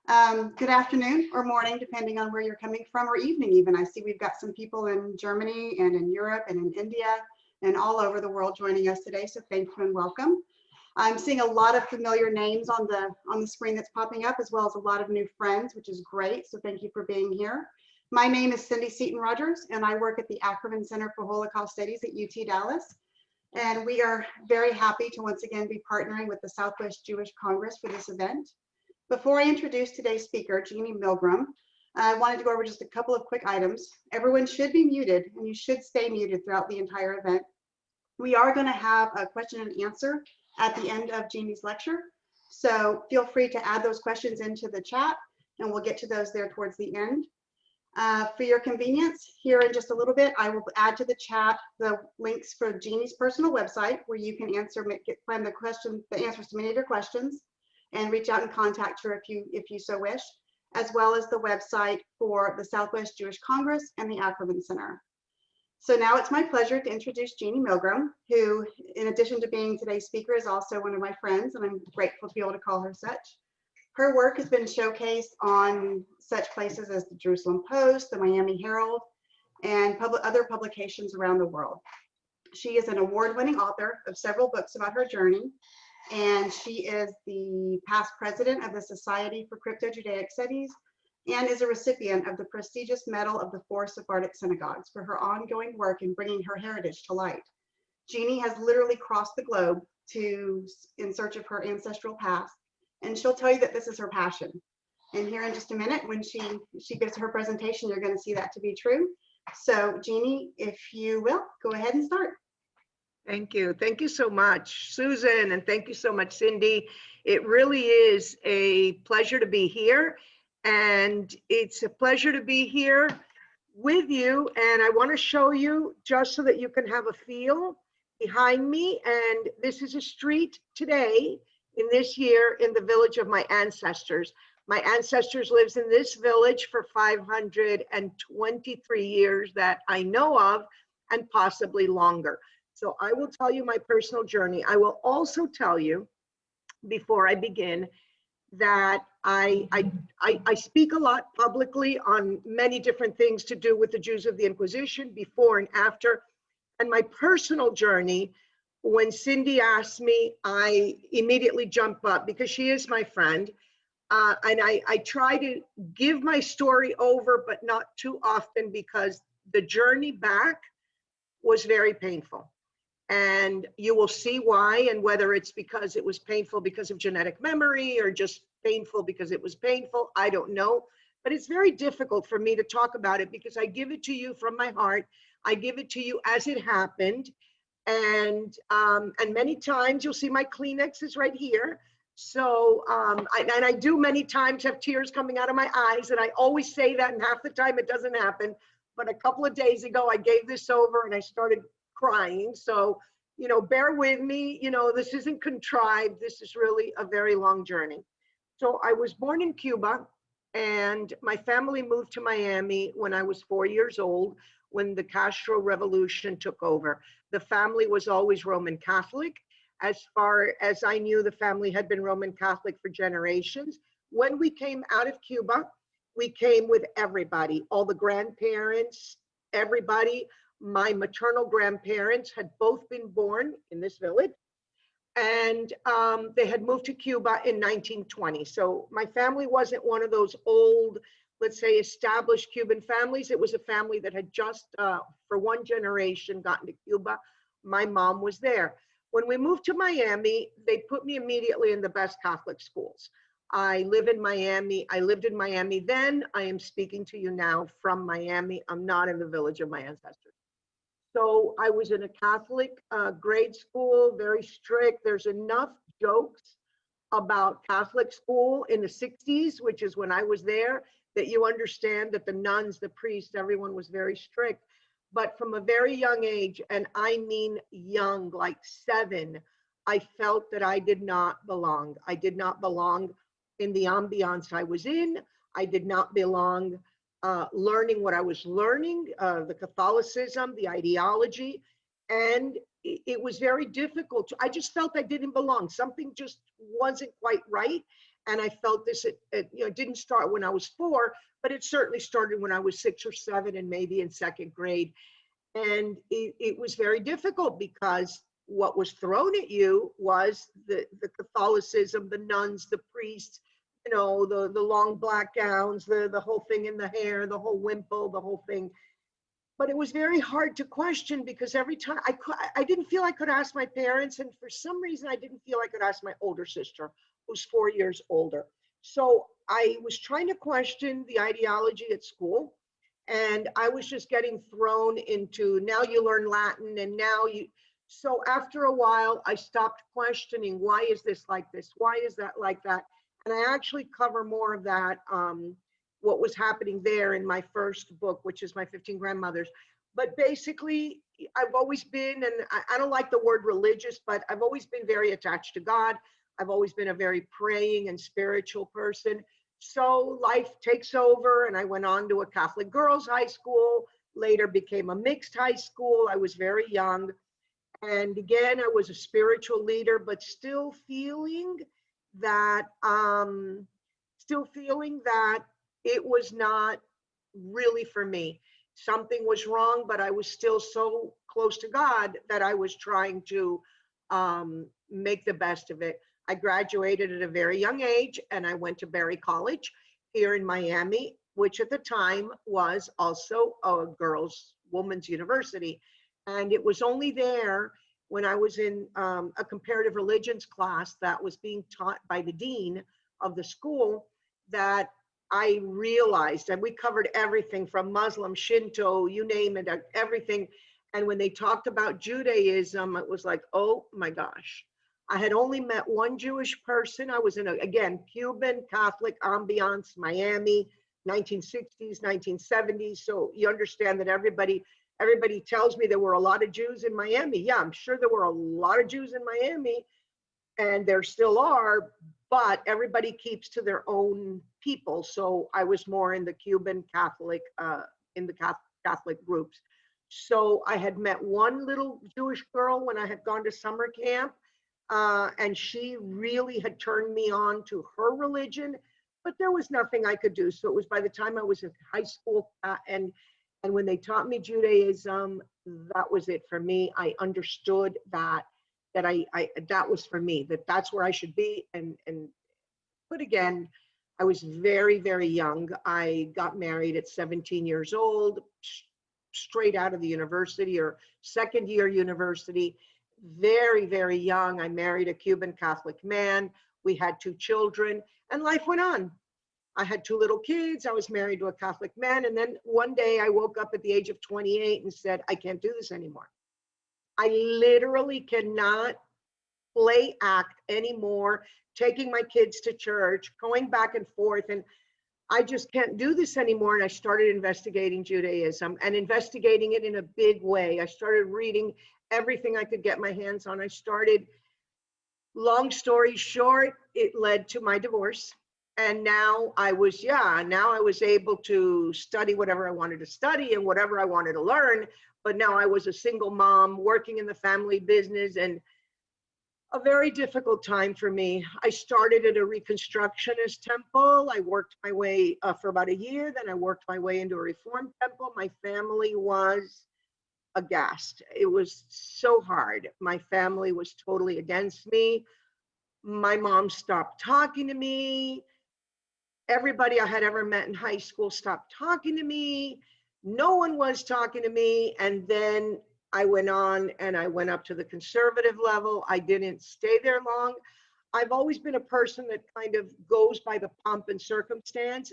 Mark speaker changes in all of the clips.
Speaker 1: Good afternoon or morning, depending on where you're coming from, or evening even. I see we've got some people in Germany and in Europe and in India and all over the world joining us today, so thank you and welcome. I'm seeing a lot of familiar names on the screen that's popping up, as well as a lot of new friends, which is great, so thank you for being here. My name is Cindy Seaton-Rogers, and I work at the Ackerman Center for Holocaust Studies at UT Dallas. And we are very happy to once again be partnering with the Southwest Jewish Congress for this event. Before I introduce today's speaker, Genie Milgrom, I wanted to go over just a couple of quick items. Everyone should be muted, and you should stay muted throughout the entire event. We are going to have a question and answer at the end of Genie's lecture, so feel free to add those questions into the chat, and we'll get to those there towards the end. For your convenience, here in just a little bit, I will add to the chat the links for Genie's personal website, where you can find the answers to many of your questions, and reach out and contact her if you so wish, as well as the website for the Southwest Jewish Congress and the Ackerman Center. So now it's my pleasure to introduce Genie Milgrom, who, in addition to being today's speaker, is also one of my friends, and I'm grateful to be able to call her such. Her work has been showcased on such places as the Jerusalem Post, the Miami Herald, and other publications around the world. She is an award-winning author of several books about her journey, and she is the past president of the Society for Crypto-Judaic Studies and is a recipient of the prestigious Medal of the Four Sephardic Synagogues for her ongoing work in bringing her heritage to light. Jeanie has literally crossed the globe in search of her ancestral past, and she'll tell you that this is her passion. And here in just a minute, when she gives her presentation, you're going to see that to be true. So Jeanie, if you will, go ahead and start.
Speaker 2: Thank you. Thank you so much, Susan, and thank you so much, Cindy. It really is a pleasure to be here, and it's a pleasure to be here with you. And I want to show you, just so that you can have a feel, behind me. And this is a street today in this year in the village of my ancestors. My ancestors lives in this village for 523 years that I know of, and possibly longer. So I will tell you my personal journey. I will also tell you, before I begin, that I speak a lot publicly on many different things to do with the Jews of the Inquisition, before and after. And my personal journey, when Cindy asked me, I immediately jump up because she is my friend. And I try to give my story over, but not too often, because the journey back was very painful. And you will see why, and whether it's because it was painful because of genetic memory or just painful because it was painful, I don't know. But it's very difficult for me to talk about it because I give it to you from my heart. I give it to you as it happened. And many times you'll see my Kleenex is right here. So, and I do many times have tears coming out of my eyes, and I always say that, and half the time it doesn't happen. But a couple of days ago, I gave this over and I started crying. So, bear with me. This isn't contrived. This is really a very long journey. So I was born in Cuba, and my family moved to Miami when I was 4 years old, when the Castro Revolution took over. The family was always Roman Catholic. As far as I knew, the family had been Roman Catholic for generations. When we came out of Cuba, we came with everybody, all the grandparents, everybody. My maternal grandparents had both been born in this village, and they had moved to Cuba in 1920. So my family wasn't one of those old, let's say, established Cuban families. It was a family that had just, for one generation, gotten to Cuba. My mom was there. When we moved to Miami, they put me immediately in the best Catholic schools. I lived in Miami then. I am speaking to you now from Miami. I'm not in the village of my ancestors. So I was in a Catholic grade school, very strict. There's enough jokes about Catholic school in the 60s, which is when I was there, that you understand that the nuns, the priests, everyone was very strict. But from a very young age, and I mean young, like 7, I felt that I did not belong. I did not belong in the ambiance I was in. I did not belong learning what I was learning, the Catholicism, the ideology, and it was very difficult. I just felt I didn't belong. Something just wasn't quite right. And I felt this, it didn't start when I was 4, but it certainly started when I was 6 or 7 and maybe in 2nd grade. And it was very difficult because what was thrown at you was the Catholicism, the nuns, the priests, the long black gowns, the whole thing in the hair, the whole wimple, the whole thing. But it was very hard to question because every time I didn't feel I could ask my parents. And for some reason, I didn't feel I could ask my older sister, who's 4 years older. So I was trying to question the ideology at school. And I was just getting thrown into, now you learn Latin and now you, so after a while, I stopped questioning, why is this like this? Why is that like that? And I actually cover more of that, what was happening there in my first book, which is my 15 Grandmothers. But basically, I've always been, and I don't like the word religious, but I've always been very attached to God. I've always been a very praying and spiritual person. So life takes over, and I went on to a Catholic girls' high school, later became a mixed high school. I was very young. And again, I was a spiritual leader, but still feeling that it was not really for me. Something was wrong, but I was still so close to God that I was trying to make the best of it. I graduated at a very young age, and I went to Berry College here in Miami, which at the time was also a women's university. And it was only there when I was in a comparative religions class that was being taught by the dean of the school that I realized, and we covered everything from Muslim, Shinto, you name it, everything. And when they talked about Judaism, it was like, oh my gosh. I had only met one Jewish person. I was in again, Cuban, Catholic ambiance, Miami, 1960s, 1970s. So you understand that everybody tells me there were a lot of Jews in Miami. Yeah, I'm sure there were a lot of Jews in Miami, and there still are, but everybody keeps to their own people. So I was more in the Cuban Catholic, in the Catholic groups. So I had met one little Jewish girl when I had gone to summer camp, and she really had turned me on to her religion, but there was nothing I could do. So it was by the time I was in high school, and when they taught me Judaism, that was it for me. I understood that that was for me, that's where I should be. But again, I was very, very young. I got married at 17 years old, straight out of the university or second year university. Very, very young. I married a Cuban Catholic man. We had 2 children, and life went on. I had 2 little kids. I was married to a Catholic man. And then one day I woke up at the age of 28 and said, I can't do this anymore. I literally cannot play act anymore, taking my kids to church, going back and forth. And I just can't do this anymore. And I started investigating Judaism and investigating it in a big way. I started reading everything I could get my hands on. Long story short, it led to my divorce. And now I was able to study whatever I wanted to study and whatever I wanted to learn. But now I was a single mom working in the family business, and a very difficult time for me. I started at a Reconstructionist temple. I worked my way for about a year. Then I worked my way into a Reformed temple. My family was aghast. It was so hard. My family was totally against me. My mom stopped talking to me. Everybody I had ever met in high school stopped talking to me. No one was talking to me. And then I went on and I went up to the conservative level. I didn't stay there long. I've always been a person that kind of goes by the pomp and circumstance,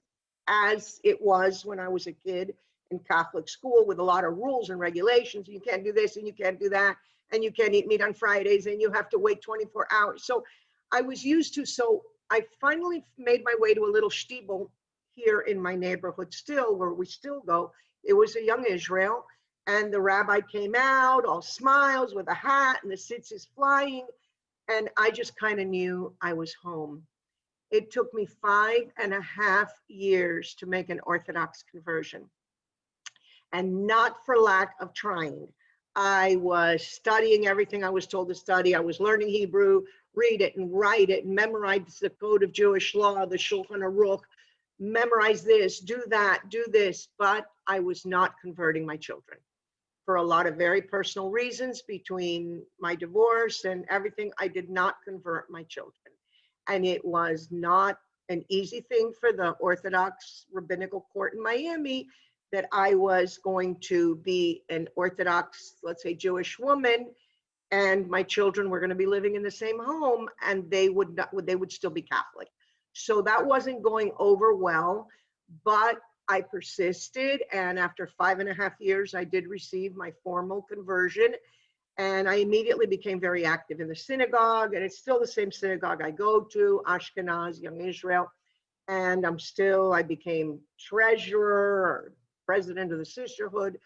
Speaker 2: as it was when I was a kid in Catholic school with a lot of rules and regulations. You can't do this and you can't do that, and you can't eat meat on Fridays, and you have to wait 24 hours. So I was used to, so I finally made my way to a little shtibel here in my neighborhood still, where we still go. It was a Young Israel, and the rabbi came out all smiles with a hat and the tzitzis flying, and I just kind of knew I was home. It took me 5.5 years to make an Orthodox conversion, and not for lack of trying. I was studying everything I was told to study. I was learning Hebrew, read it and write it and memorize the code of Jewish law, the Shulchan Aruch, memorize this, do that, do this. But I was not converting my children for a lot of very personal reasons. Between my divorce and everything, I did not convert my children. And it was not an easy thing for the Orthodox rabbinical court in Miami that I was going to be an Orthodox, let's say, Jewish woman, and my children were going to be living in the same home, and they would still be Catholic. So that wasn't going over well, but I persisted, and after 5.5 years, I did receive my formal conversion, and I immediately became very active in the synagogue, and it's still the same synagogue I go to, Ashkenaz, Young Israel, and I became treasurer, or president of the sisterhood.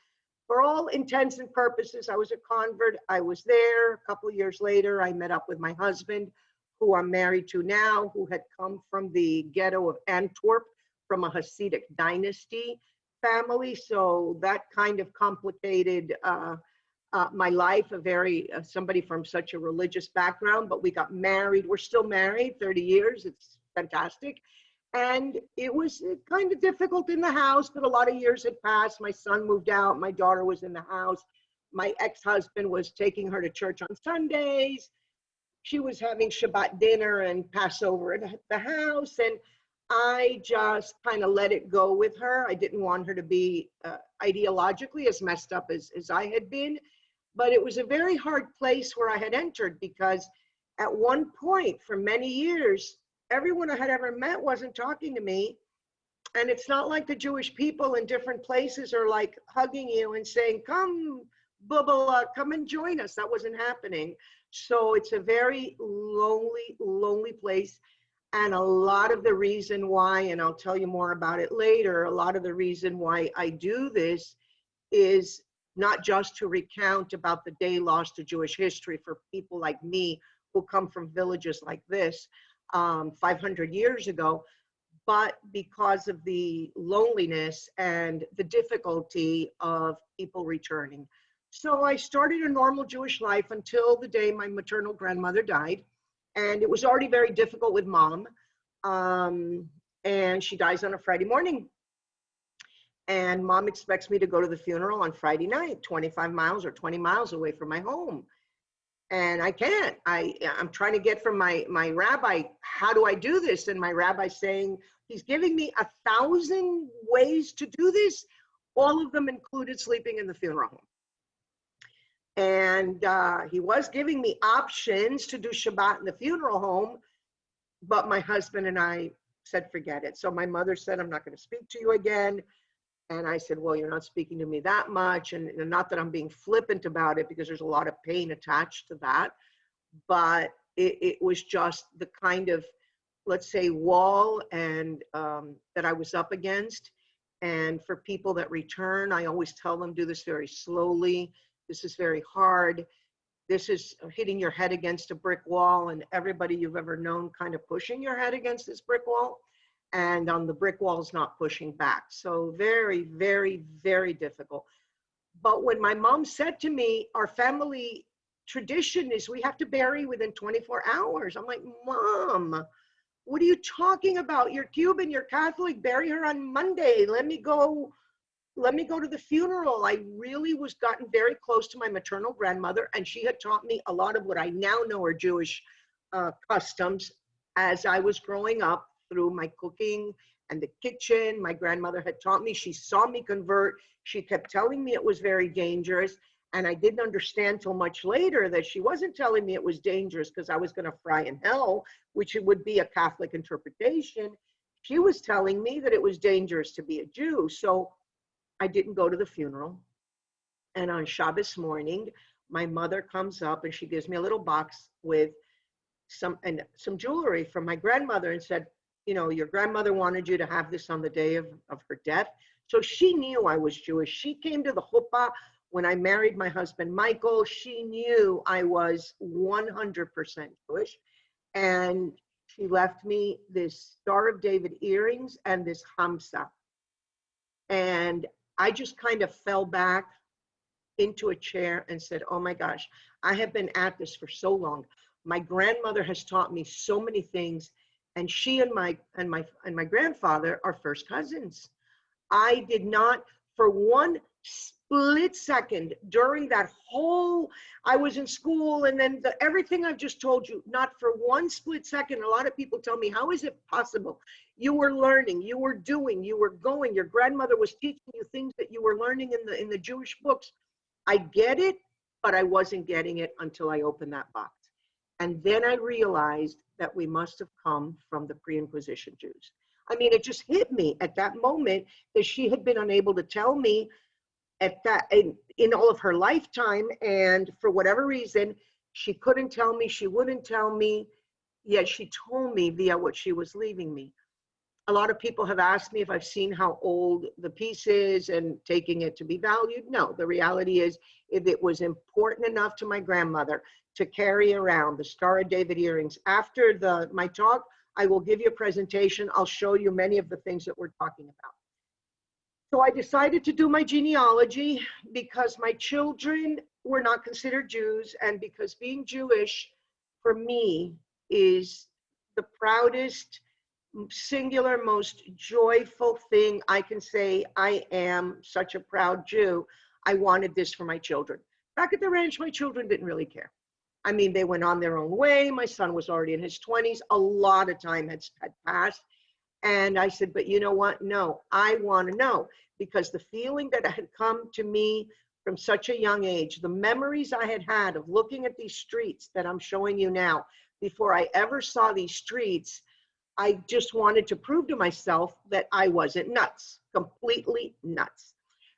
Speaker 2: For all intents and purposes, I was a convert. I was there. A couple of years later, I met up with my husband, who I'm married to now, who had come from the ghetto of Antwerp, from a Hasidic dynasty family. So that kind of complicated my life, somebody from such a religious background, but we got married. We're still married, 30 years. It's fantastic. And it was kind of difficult in the house, but a lot of years had passed. My son moved out. My daughter was in the house. My ex-husband was taking her to church on Sundays. She was having Shabbat dinner and Passover at the house. And I just kind of let it go with her. I didn't want her to be ideologically as messed up as I had been. But it was a very hard place where I had entered, because at one point for many years, everyone I had ever met wasn't talking to me. And it's not like the Jewish people in different places are like hugging you and saying, come, Bubba, come and join us. That wasn't happening. So it's a very lonely, lonely place. And a lot of the reason why, and I'll tell you more about it later, a lot of the reason why I do this is not just to recount about the day lost to Jewish history for people like me who come from villages like this 500 years ago, but because of the loneliness and the difficulty of people returning. So I started a normal Jewish life until the day my maternal grandmother died. And it was already very difficult with mom. And she dies on a Friday morning. And mom expects me to go to the funeral on Friday night, 25 miles or 20 miles away from my home. And I can't. I'm trying to get from my rabbi, how do I do this? And my rabbi's saying, he's giving me 1,000 ways to do this. All of them included sleeping in the funeral home. And he was giving me options to do Shabbat in the funeral home, but my husband and I said, forget it. So my mother said, I'm not going to speak to you again. And I said, well, you're not speaking to me that much. And not that I'm being flippant about it, because there's a lot of pain attached to that. But it was just the kind of, let's say, wall and that I was up against. And for people that return, I always tell them, do this very slowly. This is very hard. This is hitting your head against a brick wall, and everybody you've ever known kind of pushing your head against this brick wall. And on the brick wall is not pushing back. So very, very, very difficult. But when my mom said to me, our family tradition is we have to bury within 24 hours. I'm like, Mom, what are you talking about? You're Cuban, you're Catholic, bury her on Monday. Let me go to the funeral. I really was gotten very close to my maternal grandmother, and she had taught me a lot of what I now know are Jewish customs as I was growing up through my cooking and the kitchen. My grandmother had taught me. She saw me convert. She kept telling me it was very dangerous, and I didn't understand till much later that she wasn't telling me it was dangerous because I was going to fry in hell, which it would be a Catholic interpretation. She was telling me that it was dangerous to be a Jew. So I didn't go to the funeral. And on Shabbos morning, my mother comes up and she gives me a little box with some jewelry from my grandmother and said, you know, your grandmother wanted you to have this on the day of her death. So she knew I was Jewish. She came to the chuppah when I married my husband, Michael. She knew I was 100% Jewish. And she left me this Star of David earrings and this hamsa. And I just kind of fell back into a chair and said, oh my gosh, I have been at this for so long. My grandmother has taught me so many things, and she and my grandfather are first cousins. I did not, for one split second during that whole, I was in school, and then everything I've just told you, not for one split second. A lot of people tell me, how is it possible? You were learning, you were doing, you were going, your grandmother was teaching you things that you were learning in the Jewish books. I get it, but I wasn't getting it until I opened that box. And then I realized that we must have come from the Pre-Inquisition Jews. I mean, it just hit me at that moment that she had been unable to tell me at that in all of her lifetime, and for whatever reason, she couldn't tell me, she wouldn't tell me, yet she told me via what she was leaving me. A lot of people have asked me if I've seen how old the piece is and taking it to be valued. No, the reality is, if it was important enough to my grandmother to carry around the Star of David earrings, after my talk, I will give you a presentation. I'll show you many of the things that we're talking about. So I decided to do my genealogy because my children were not considered Jews, and because being Jewish for me is the proudest, singular, most joyful thing I can say. I am such a proud Jew. I wanted this for my children. Back at the ranch, my children didn't really care. I mean, they went on their own way. My son was already in his 20s. A lot of time had passed. And I said, but you know what? No, I want to know, because the feeling that had come to me from such a young age, the memories I had of looking at these streets that I'm showing you now, before I ever saw these streets, I just wanted to prove to myself that I wasn't nuts, completely nuts.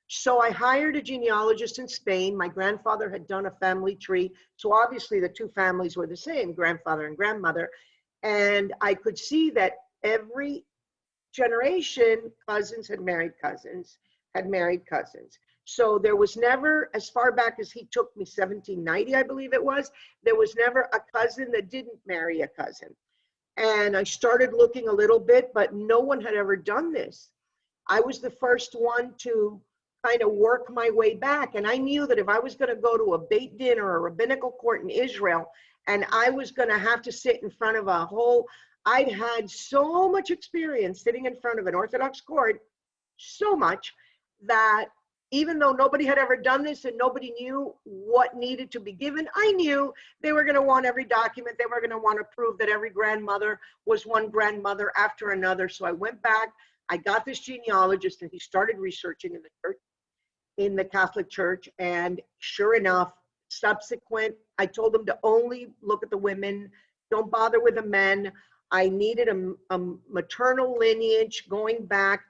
Speaker 2: So I hired a genealogist in Spain. My grandfather had done a family tree. So obviously the two families were the same, grandfather and grandmother. And I could see that every generation, cousins had married cousins, had married cousins. So there was never, as far back as he took me, 1790, I believe it was, there was never a cousin that didn't marry a cousin. And I started looking a little bit, but no one had ever done this. I was the first one to kind of work my way back. And I knew that if I was going to go to a Beit Din or a rabbinical court in Israel, and I was going to have to sit in front of a whole, I'd had so much experience sitting in front of an Orthodox court, so much that even though nobody had ever done this and nobody knew what needed to be given, I knew they were going to want every document. They were going to want to prove that every grandmother was one grandmother after another. So I went back, I got this genealogist, and he started researching in the church, in the Catholic Church. And sure enough, subsequent, I told him to only look at the women, don't bother with the men. I needed a maternal lineage going back.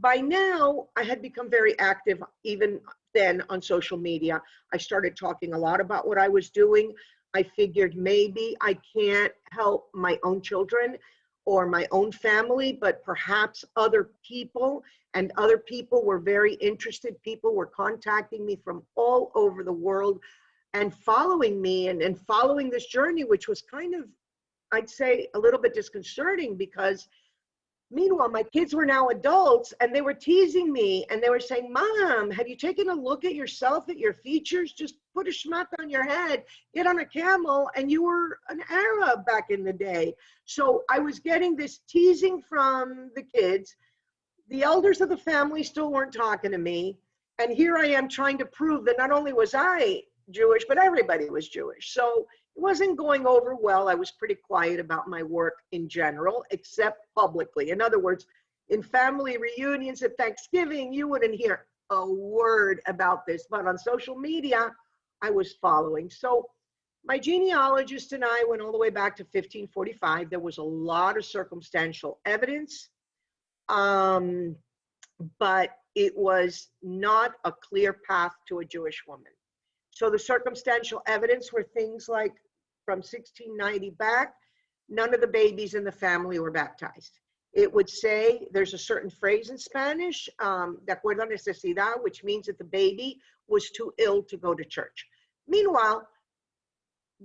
Speaker 2: By now, I had become very active, even then, on social media. I started talking a lot about what I was doing. I figured maybe I can't help my own children or my own family, but perhaps other people. And other people were very interested. People were contacting me from all over the world and following me and following this journey, which was kind of, I'd say, a little bit disconcerting, because meanwhile, my kids were now adults, and they were teasing me, and they were saying, Mom, have you taken a look at yourself, at your features? Just put a schmuck on your head, get on a camel, and you were an Arab back in the day. So I was getting this teasing from the kids. The elders of the family still weren't talking to me. And here I am trying to prove that not only was I Jewish, but everybody was Jewish. So it wasn't going over well. I was pretty quiet about my work in general, except publicly. In other words, in family reunions at Thanksgiving, you wouldn't hear a word about this, but on social media, I was following. So my genealogist and I went all the way back to 1545. There was a lot of circumstantial evidence, but it was not a clear path to a Jewish woman. So the circumstantial evidence were things like, from 1690 back, none of the babies in the family were baptized. It would say, there's a certain phrase in Spanish, de acuerdo a necesidad, which means that the baby was too ill to go to church. Meanwhile,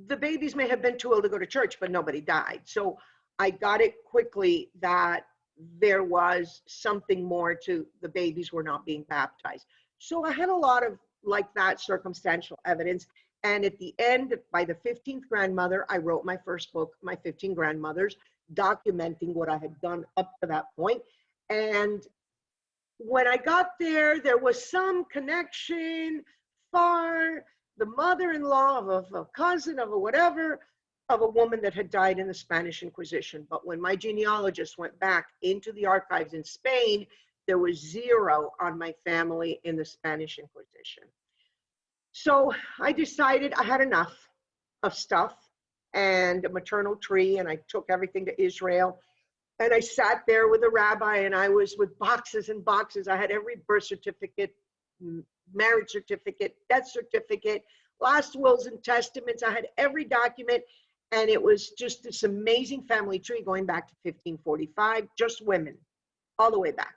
Speaker 2: the babies may have been too ill to go to church, but nobody died. So I got it quickly that there was something more to the babies were not being baptized. So I had a lot of like that circumstantial evidence. And at the end, by the 15th grandmother, I wrote my first book, My 15 Grandmothers, documenting what I had done up to that point. And when I got there, there was some connection, far, the mother-in-law of a cousin of a whatever, of a woman that had died in the Spanish Inquisition. But when my genealogist went back into the archives in Spain, there was zero on my family in the Spanish Inquisition. So I decided I had enough of stuff and a maternal tree, and I took everything to Israel. And I sat there with a rabbi, and I was with boxes and boxes. I had every birth certificate, marriage certificate, death certificate, last wills and testaments. I had every document, and it was just this amazing family tree going back to 1545, just women, all the way back.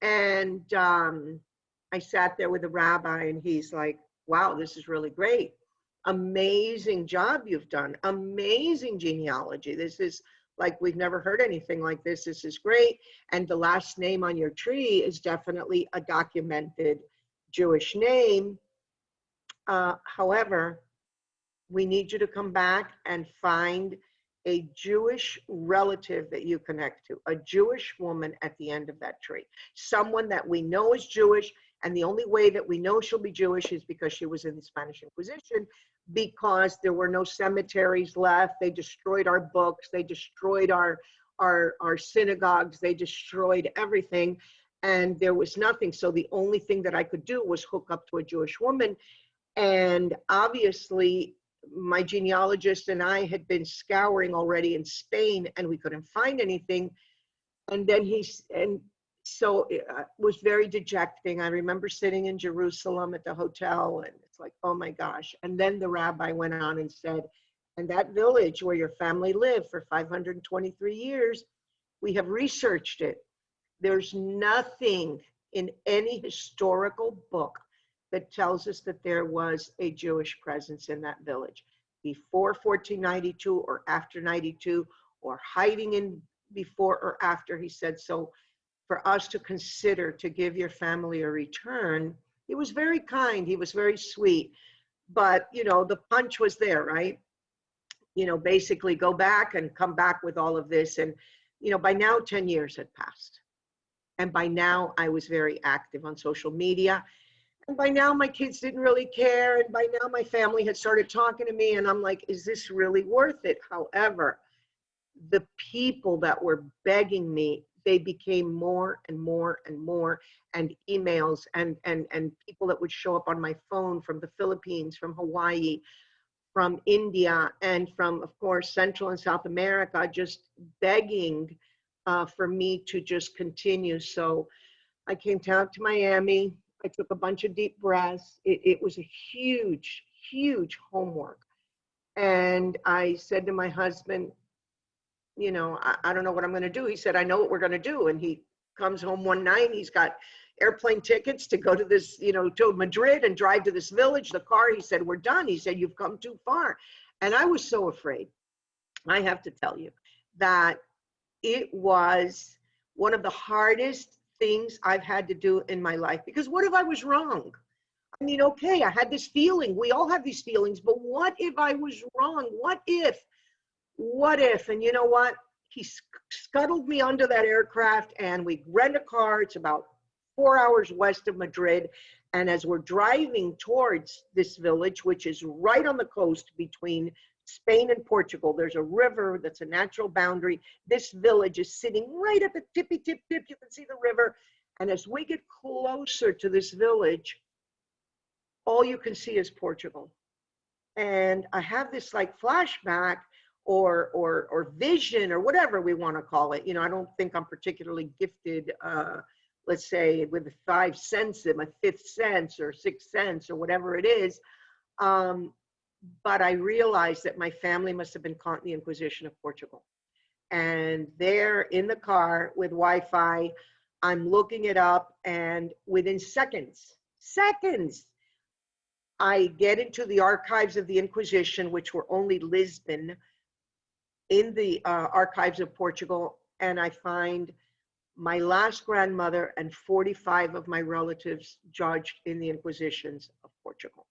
Speaker 2: And I sat there with the rabbi, and he's like, wow, this is really great. Amazing job you've done. Amazing genealogy. This is like, we've never heard anything like this. This is great. And the last name on your tree is definitely a documented Jewish name. However, we need you to come back and find a Jewish relative that you connect to, a Jewish woman at the end of that tree, someone that we know is Jewish. And the only way that we know she'll be Jewish is because she was in the Spanish Inquisition, because there were no cemeteries left. They destroyed our books. They destroyed our synagogues. They destroyed everything. And there was nothing. So the only thing that I could do was hook up to a Jewish woman. And obviously, my genealogist and I had been scouring already in Spain, and we couldn't find anything. And then so it was very dejecting. I remember sitting in Jerusalem at the hotel, and it's like, oh my gosh. And then the rabbi went on and said, and that village where your family lived for 523 years, we have researched it. There's nothing in any historical book that tells us that there was a Jewish presence in that village before 1492 or after 92, or hiding in before or after. He said, so for us to consider to give your family a return, he was very kind, he was very sweet, but you know, the punch was there, right? You know, basically go back and come back with all of this. And you know, by now 10 years had passed, and by now I was very active on social media, and by now my kids didn't really care, and by now my family had started talking to me, and I'm like, is this really worth it? However, the people that were begging me, they became more and more and more, and emails and people that would show up on my phone from the Philippines, from Hawaii, from India, and from, of course, Central and South America, just begging for me to just continue. So I came down to Miami. I took a bunch of deep breaths. It was a huge, huge homework. And I said to my husband, you know, I don't know what I'm going to do. He said, I know what we're going to do. And he comes home one night. He's got airplane tickets to go to this, you know, to Madrid and drive to this village. The car, he said, we're done. He said, you've come too far. And I was so afraid. I have to tell you that it was one of the hardest things I've had to do in my life, because what if I was wrong? I mean, okay, I had this feeling. We all have these feelings, but what if I was wrong? What if? And you know what? He scuttled me under that aircraft, and we rent a car. It's about 4 hours west of Madrid. And as we're driving towards this village, which is right on the coast between Spain and Portugal, there's a river that's a natural boundary. This village is sitting right at the tippy tip. You can see the river. And as we get closer to this village, all you can see is Portugal. And I have this like flashback or vision, or whatever we want to call it. You know, I don't think I'm particularly gifted, let's say, with the 5 senses, my 5th sense or 6th sense or whatever it is. But I realized that my family must have been caught in the Inquisition of Portugal. And there in the car with Wi-Fi, I'm looking it up, and within seconds, I get into the archives of the Inquisition, which were only Lisbon, in the archives of Portugal, and I find my last grandmother and 45 of my relatives judged in the Inquisitions of Portugal.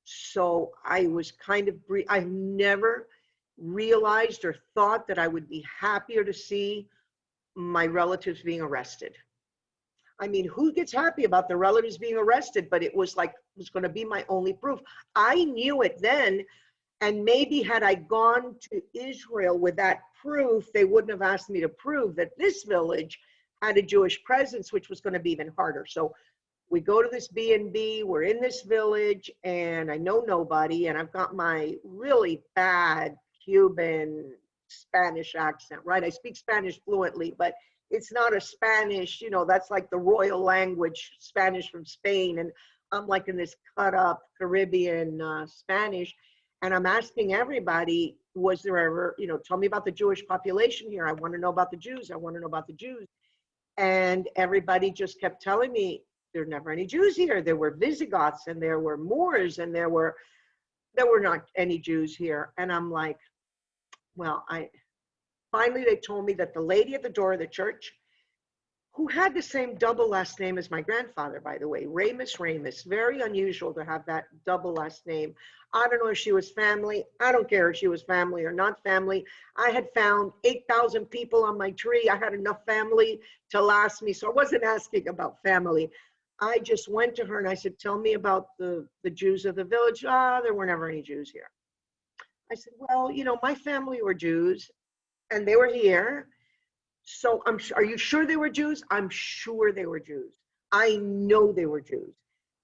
Speaker 2: So I was kind of, I've never realized or thought that I would be happier to see my relatives being arrested. I mean, who gets happy about their relatives being arrested? But it was like, it was going to be my only proof. I knew it then. And maybe had I gone to Israel with that proof, they wouldn't have asked me to prove that this village had a Jewish presence, which was going to be even harder. So we go to this B&B, we're in this village, and I know nobody, and I've got my really bad Cuban Spanish accent, right? I speak Spanish fluently, but it's not a Spanish, you know, that's like the royal language, Spanish from Spain. And I'm like in this cut up Caribbean Spanish. And I'm asking everybody, was there ever, you know, tell me about the Jewish population here. I want to know about the Jews. I want to know about the Jews. And everybody just kept telling me there were never any Jews here. There were Visigoths and there were Moors and there were not any Jews here. And I'm like, well, finally they told me that the lady at the door of the church, who had the same double last name as my grandfather, by the way, Ramus, very unusual to have that double last name. I don't know if she was family. I don't care if she was family or not family. I had found 8,000 people on my tree. I had enough family to last me, so I wasn't asking about family. I just went to her and I said, tell me about the Jews of the village. There were never any Jews here. I said, well, you know, my family were Jews and they were here. So are you sure they were Jews? I'm sure they were Jews. I know they were Jews.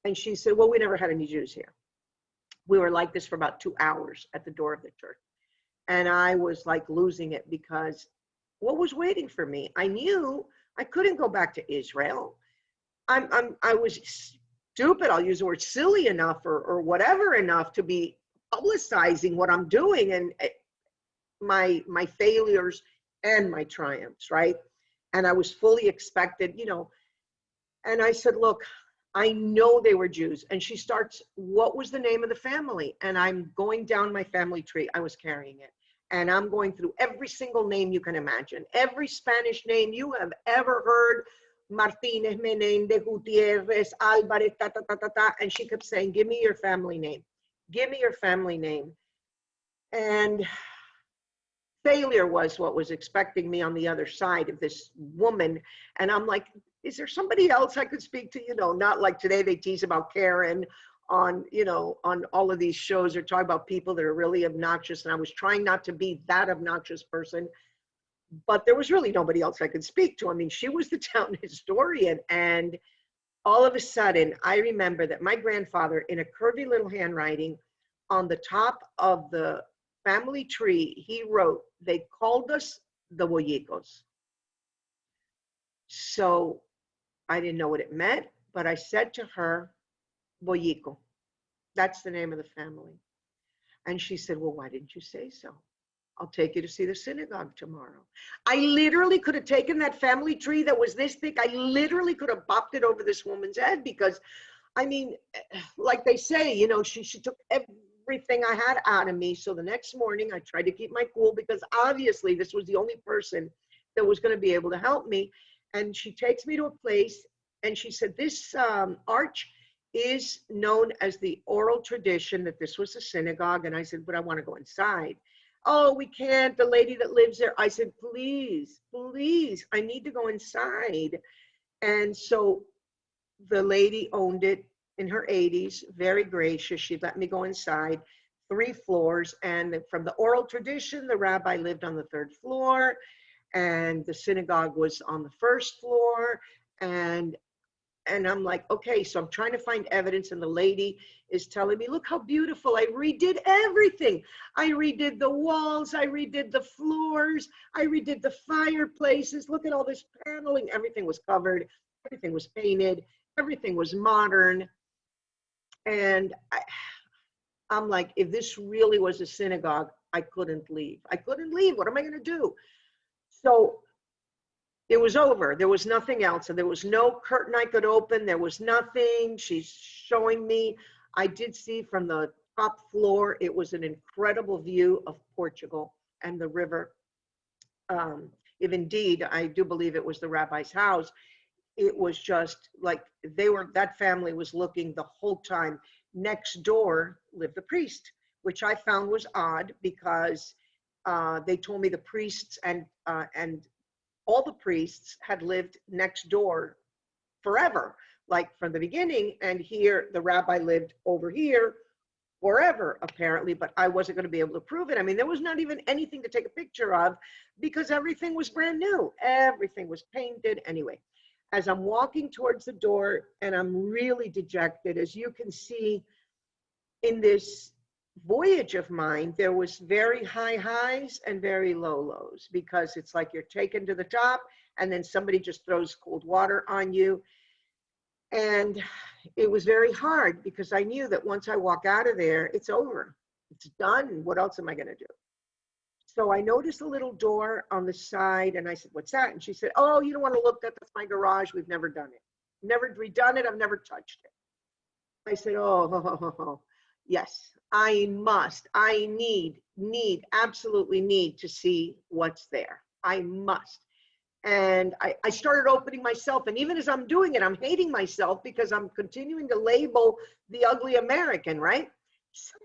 Speaker 2: And she said, well, we never had any Jews here. We were like this for about 2 hours at the door of the church. And I was like losing it because what was waiting for me? I knew I couldn't go back to Israel. I was stupid. I'll use the word silly enough or whatever enough to be publicizing what I'm doing and my failures and my triumphs, right? And I was fully expected, you know, and I said, look, I know they were Jews. And she starts, what was the name of the family? And I'm going down my family tree. I was carrying it. And I'm going through every single name you can imagine. Every Spanish name you have ever heard, Martinez, Menendez, Gutierrez, Alvarez, ta, ta, ta, ta, ta. And she kept saying, give me your family name. Give me your family name. And failure was what was expecting me on the other side of this woman. And I'm like, is there somebody else I could speak to? You know, not like today they tease about Karen on, you know, on all of these shows or talk about people that are really obnoxious. And I was trying not to be that obnoxious person, but there was really nobody else I could speak to. I mean, she was the town historian. And all of a sudden, I remember that my grandfather, in a curvy little handwriting on the top of the family tree, he wrote, they called us the Boyicos. So I didn't know what it meant, but I said to her, Boyico, that's the name of the family. And she said, well, why didn't you say so? I'll take you to see the synagogue tomorrow. I literally could have taken that family tree that was this thick. I literally could have bopped it over this woman's head because, I mean, like they say, you know, she took everything I had out of me. So the next morning I tried to keep my cool because obviously this was the only person that was going to be able to help me. And she takes me to a place and she said, this arch is known as the oral tradition that this was a synagogue. And I said, but I want to go inside. Oh, we can't, the lady that lives there. I said, please, please, I need to go inside. And so the lady owned it in her 80s, very gracious. She let me go inside, 3 floors. And from the oral tradition, the rabbi lived on the 3rd floor and the synagogue was on the 1st floor. And I'm like, okay, so I'm trying to find evidence. And the lady is telling me, look how beautiful. I redid everything. I redid the walls. I redid the floors. I redid the fireplaces. Look at all this paneling. Everything was covered. Everything was painted. Everything was modern. And I'm like, if this really was a synagogue, I couldn't leave. I couldn't leave. What am I going to do? So it was over. There was nothing else. And there was no curtain I could open. There was nothing. She's showing me. I did see from the top floor, it was an incredible view of Portugal and the river. If indeed, I do believe it was the rabbi's house, it was just like that family was looking the whole time. next door lived the priest, which I found was odd because they told me the priests and all the priests had lived next door forever, like from the beginning. And here the rabbi lived over here forever, apparently, but I wasn't going to be able to prove it. I mean, there was not even anything to take a picture of because everything was brand new. Everything was painted. Anyway, as I'm walking towards the door and I'm really dejected, as you can see in this voyage of mine, there was very high highs and very low lows, because it's like you're taken to the top and then somebody just throws cold water on you. And it was very hard because I knew that once I walk out of there, it's over. It's done. What else am I going to do? So I noticed a little door on the side and I said, what's that? And she said, oh, you don't want to look, that's my garage. We've never done it. Never redone it. I've never touched it. I said, oh, yes, I absolutely need to see what's there. I must. And I started opening myself. And even as I'm doing it, I'm hating myself because I'm continuing to label the ugly American, right? So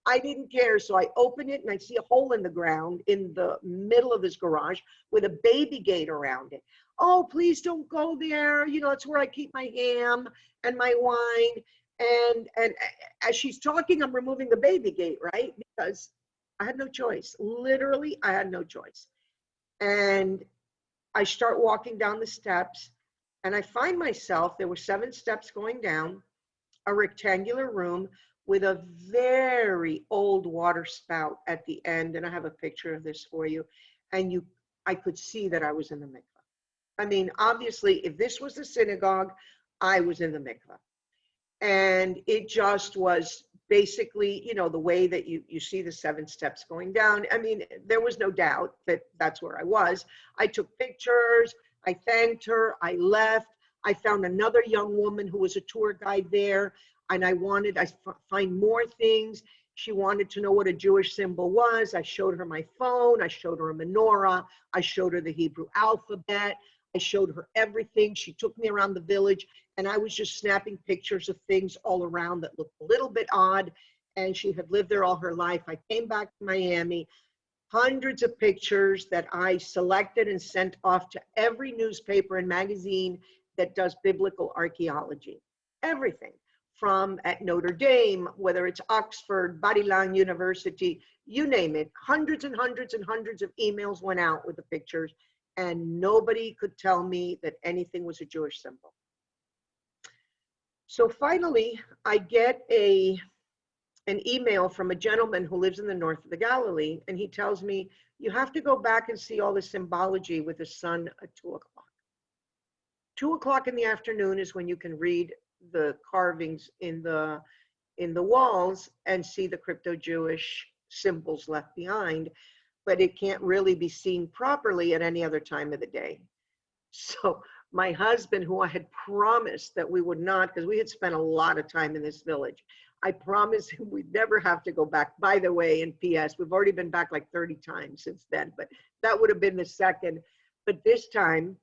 Speaker 2: I didn't care. So I open it and I see a hole in the ground in the middle of this garage with a baby gate around it. Oh, please don't go there. You know, it's where I keep my ham and my wine. And as she's talking, I'm removing the baby gate, right? Because I had no choice. Literally, I had no choice. And I start walking down the steps and I find myself, there were 7 steps going down, a rectangular room with a very old water spout at the end. And I have a picture of this for you. And I could see that I was in the mikveh. I mean, obviously, if this was the synagogue, I was in the mikveh. And it just was basically, you know, the way that you see the 7 steps going down. I mean, there was no doubt that that's where I was. I took pictures, I thanked her, I left. I found another young woman who was a tour guide there, and I find more things. She wanted to know what a Jewish symbol was. I showed her my phone, I showed her a menorah, I showed her the Hebrew alphabet, I showed her everything. She took me around the village, and I was just snapping pictures of things all around that looked a little bit odd. And she had lived there all her life. I came back to Miami, hundreds of pictures that I selected and sent off to every newspaper and magazine that does biblical archaeology. Everything from at Notre Dame, whether it's Oxford, Bar-Ilan University, you name it. Hundreds and hundreds and hundreds of emails went out with the pictures, and nobody could tell me that anything was a Jewish symbol. So finally, I get an email from a gentleman who lives in the north of the Galilee, and he tells me, you have to go back and see all the symbology with the sun at 2 o'clock. 2 o'clock in the afternoon is when you can read the carvings in the walls and see the crypto-Jewish symbols left behind, but it can't really be seen properly at any other time of the day. So my husband, who I had promised that we would not, because we had spent a lot of time in this village, I promised him we'd never have to go back. By the way, in PS, we've already been back like 30 times since then, but that would have been the second. But this time,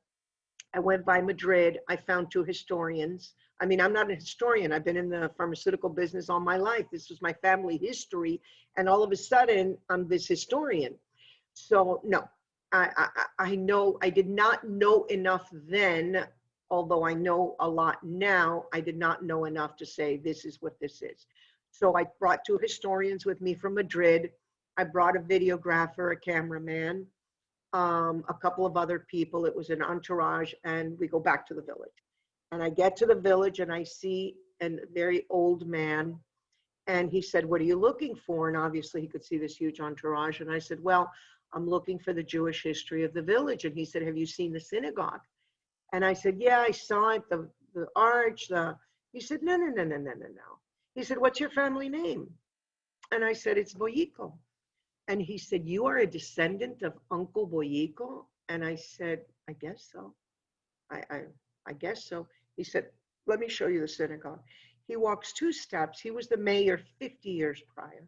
Speaker 2: I went by Madrid. I found 2 historians. I mean, I'm not a historian. I've been in the pharmaceutical business all my life. This was my family history. And all of a sudden, I'm this historian. So no, I did not know enough then, although I know a lot now. I did not know enough to say this is what this is. So I brought 2 historians with me from Madrid. I brought a videographer, a cameraman, a couple of other people. It was an entourage, and we go back to the village. And I get to the village and I see a very old man, and he said, what are you looking for? And obviously he could see this huge entourage. And I said, well, I'm looking for the Jewish history of the village. And he said, have you seen the synagogue? And I said, yeah, I saw it, the arch, he said, no. He said, what's your family name? And I said, it's Boyico. And he said, you are a descendant of Uncle Boyico? And I said, I guess so. I guess so. He said, let me show you the synagogue. He walks 2 steps. He was the mayor 50 years prior.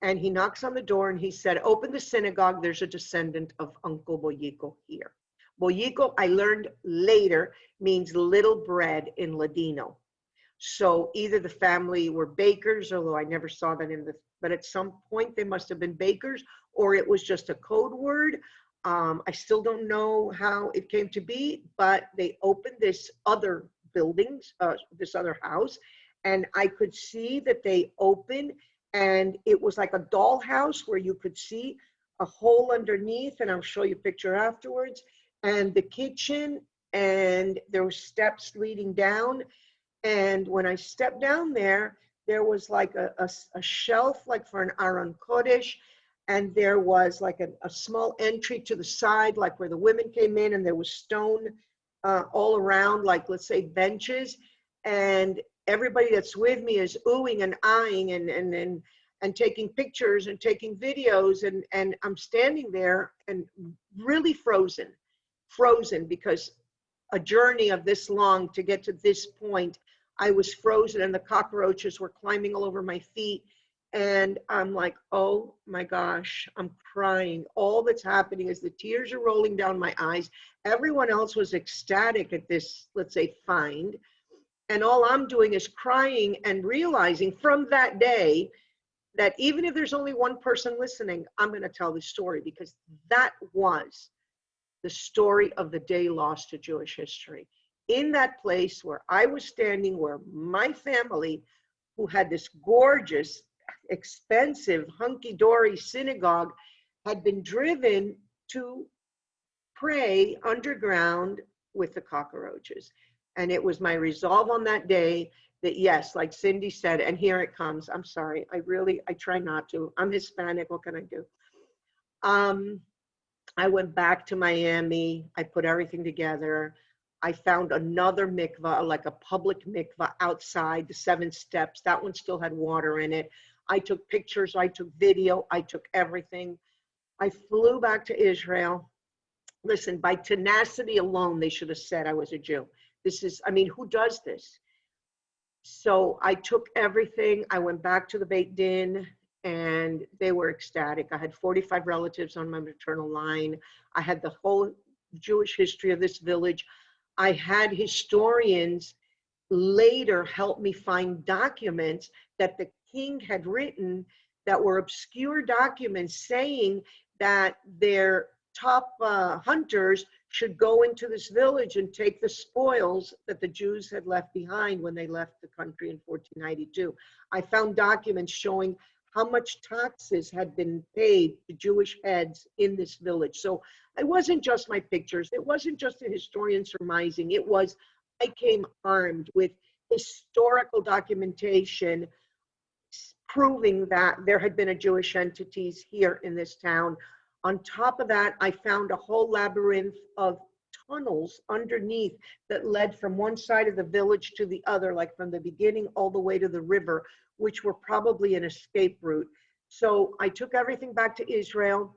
Speaker 2: And he knocks on the door and he said, open the synagogue. There's a descendant of Uncle Boyico here. Boyico, I learned later, means little bread in Ladino. So either the family were bakers, although I never saw that but at some point they must have been bakers, or it was just a code word. I still don't know how it came to be, but they opened this other this other house, and I could see that they opened, and it was like a dollhouse where you could see a hole underneath, and I'll show you a picture afterwards, and the kitchen, and there were steps leading down. And when I stepped down there, there was like a shelf, like for an Aron Kodesh, and there was like a small entry to the side, like where the women came in, and there was stone all around, like let's say benches, and everybody that's with me is oohing and eyeing and taking pictures and taking videos, and I'm standing there and really frozen because a journey of this long to get to this point, I was frozen and the cockroaches were climbing all over my feet. And I'm like, oh my gosh, I'm crying. All that's happening is the tears are rolling down my eyes. Everyone else was ecstatic at this, let's say, find. And all I'm doing is crying and realizing from that day that even if there's only one person listening, I'm going to tell this story, because that was the story of the day lost to Jewish history. In that place where I was standing, where my family, who had this gorgeous, expensive, hunky-dory synagogue, had been driven to pray underground with the cockroaches. And it was my resolve on that day that, yes, like Cindy said, and here it comes. I'm sorry. I try not to. I'm Hispanic. What can I do? I went back to Miami. I put everything together. I found another mikveh, like a public mikveh outside the 7 steps. That one still had water in it. I took pictures. I took video. I took everything. I flew back to Israel. Listen, by tenacity alone, they should have said I was a Jew. Who does this? So I took everything. I went back to the Beit Din, and they were ecstatic. I had 45 relatives on my maternal line. I had the whole Jewish history of this village. I had historians later help me find documents that the king had written that were obscure documents saying that their top hunters should go into this village and take the spoils that the Jews had left behind when they left the country in 1492. I found documents showing how much taxes had been paid to Jewish heads in this village. So it wasn't just my pictures. It wasn't just a historian surmising. I came armed with historical documentation proving that there had been a Jewish entities here in this town. On top of that, I found a whole labyrinth of tunnels underneath that led from one side of the village to the other, like from the beginning all the way to the river, which were probably an escape route. So I took everything back to Israel.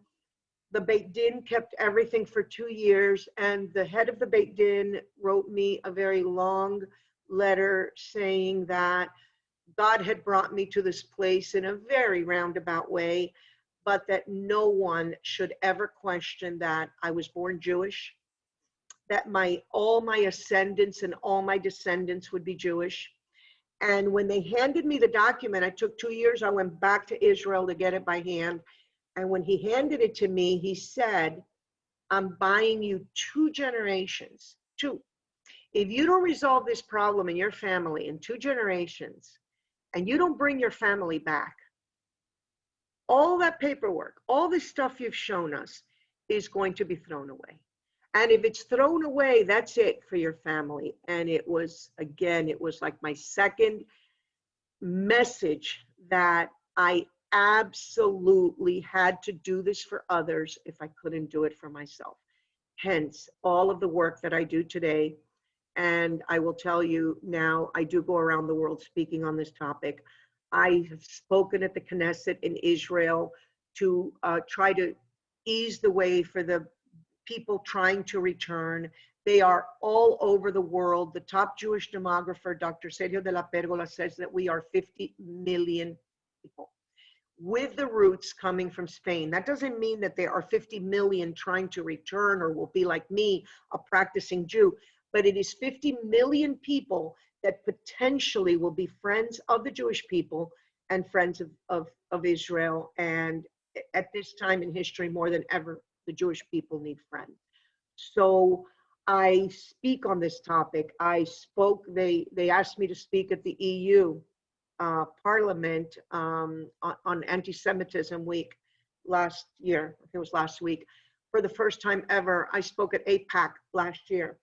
Speaker 2: The Beit Din kept everything for 2 years, and the head of the Beit Din wrote me a very long letter saying that God had brought me to this place in a very roundabout way, but that no one should ever question that I was born Jewish, that all my ascendants and all my descendants would be Jewish. And when they handed me the document, I took 2 years, I went back to Israel to get it by hand. And when he handed it to me, he said, I'm buying you 2 generations, 2. If you don't resolve this problem in your family in 2 generations, and you don't bring your family back, all that paperwork, all this stuff you've shown us is going to be thrown away. And if it's thrown away, that's it for your family. And it was, again, it was like my second message that I absolutely had to do this for others if I couldn't do it for myself. Hence, all of the work that I do today. And I will tell you now, I do go around the world speaking on this topic. I have spoken at the Knesset in Israel to try to ease the way for the people trying to return. They are all over the world. The top Jewish demographer, Dr. Sergio de la Pergola, says that we are 50 million people with the roots coming from Spain. That doesn't mean that there are 50 million trying to return or will be like me, a practicing Jew. but it is 50 million people that potentially will be friends of the Jewish people and friends of Israel. And at this time in history, more than ever, the Jewish people need friends. So I speak on this topic. I spoke, they asked me to speak at the EU Parliament on Anti-Semitism Week last year. I think it was last week. For the first time ever, I spoke at APAC last year.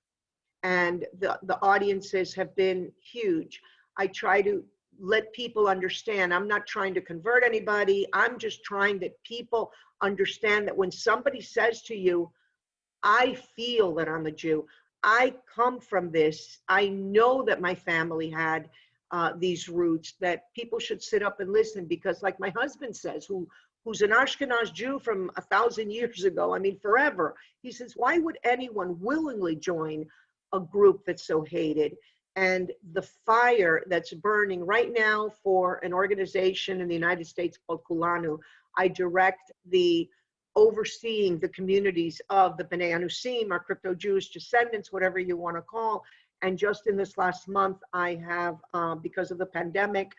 Speaker 2: And the audiences have been huge. I try to let people understand, I'm not trying to convert anybody. I'm just trying that people understand that when somebody says to you, I feel that I'm a Jew, I come from this, I know that my family had these roots, that people should sit up and listen, because like my husband says, who's an Ashkenaz Jew from 1,000 years ago, I mean, forever, he says, why would anyone willingly join a group that's so hated? And the fire that's burning right now for an organization in the United States called Kulanu, I direct the overseeing the communities of the B'nai Anusim, our crypto-Jewish descendants, whatever you want to call. And just in this last month, I have, because of the pandemic,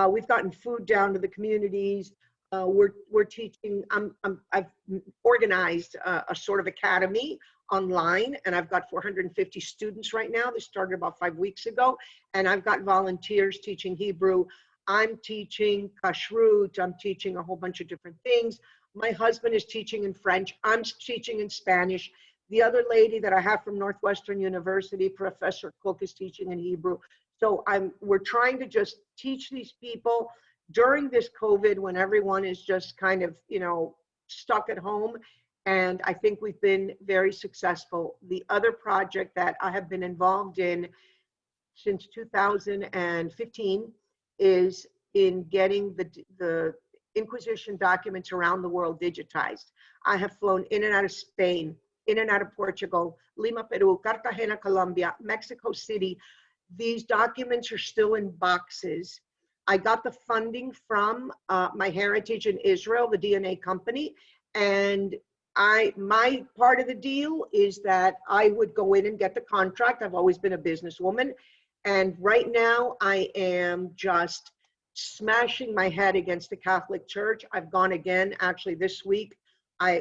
Speaker 2: we've gotten food down to the communities. We're teaching, I've organized a sort of academy online, and I've got 450 students right now. They started about 5 weeks ago, and I've got volunteers teaching Hebrew. I'm teaching kashrut. I'm teaching a whole bunch of different things. My husband is teaching in French. I'm teaching in Spanish. The other lady that I have from Northwestern University, Professor Cook, is teaching in Hebrew. So we're trying to just teach these people during this COVID, when everyone is just kind of, stuck at home. And I think we've been very successful. The other project that I have been involved in since 2015 is in getting the Inquisition documents around the world digitized. I have flown in and out of Spain, in and out of Portugal, Lima, Peru, Cartagena, Colombia, Mexico City. These documents are still in boxes. I got the funding from My Heritage in Israel, the DNA company, and my part of the deal is that I would go in and get the contract. I've always been a businesswoman, and right now I am just smashing my head against the Catholic Church. I've gone again, actually this week.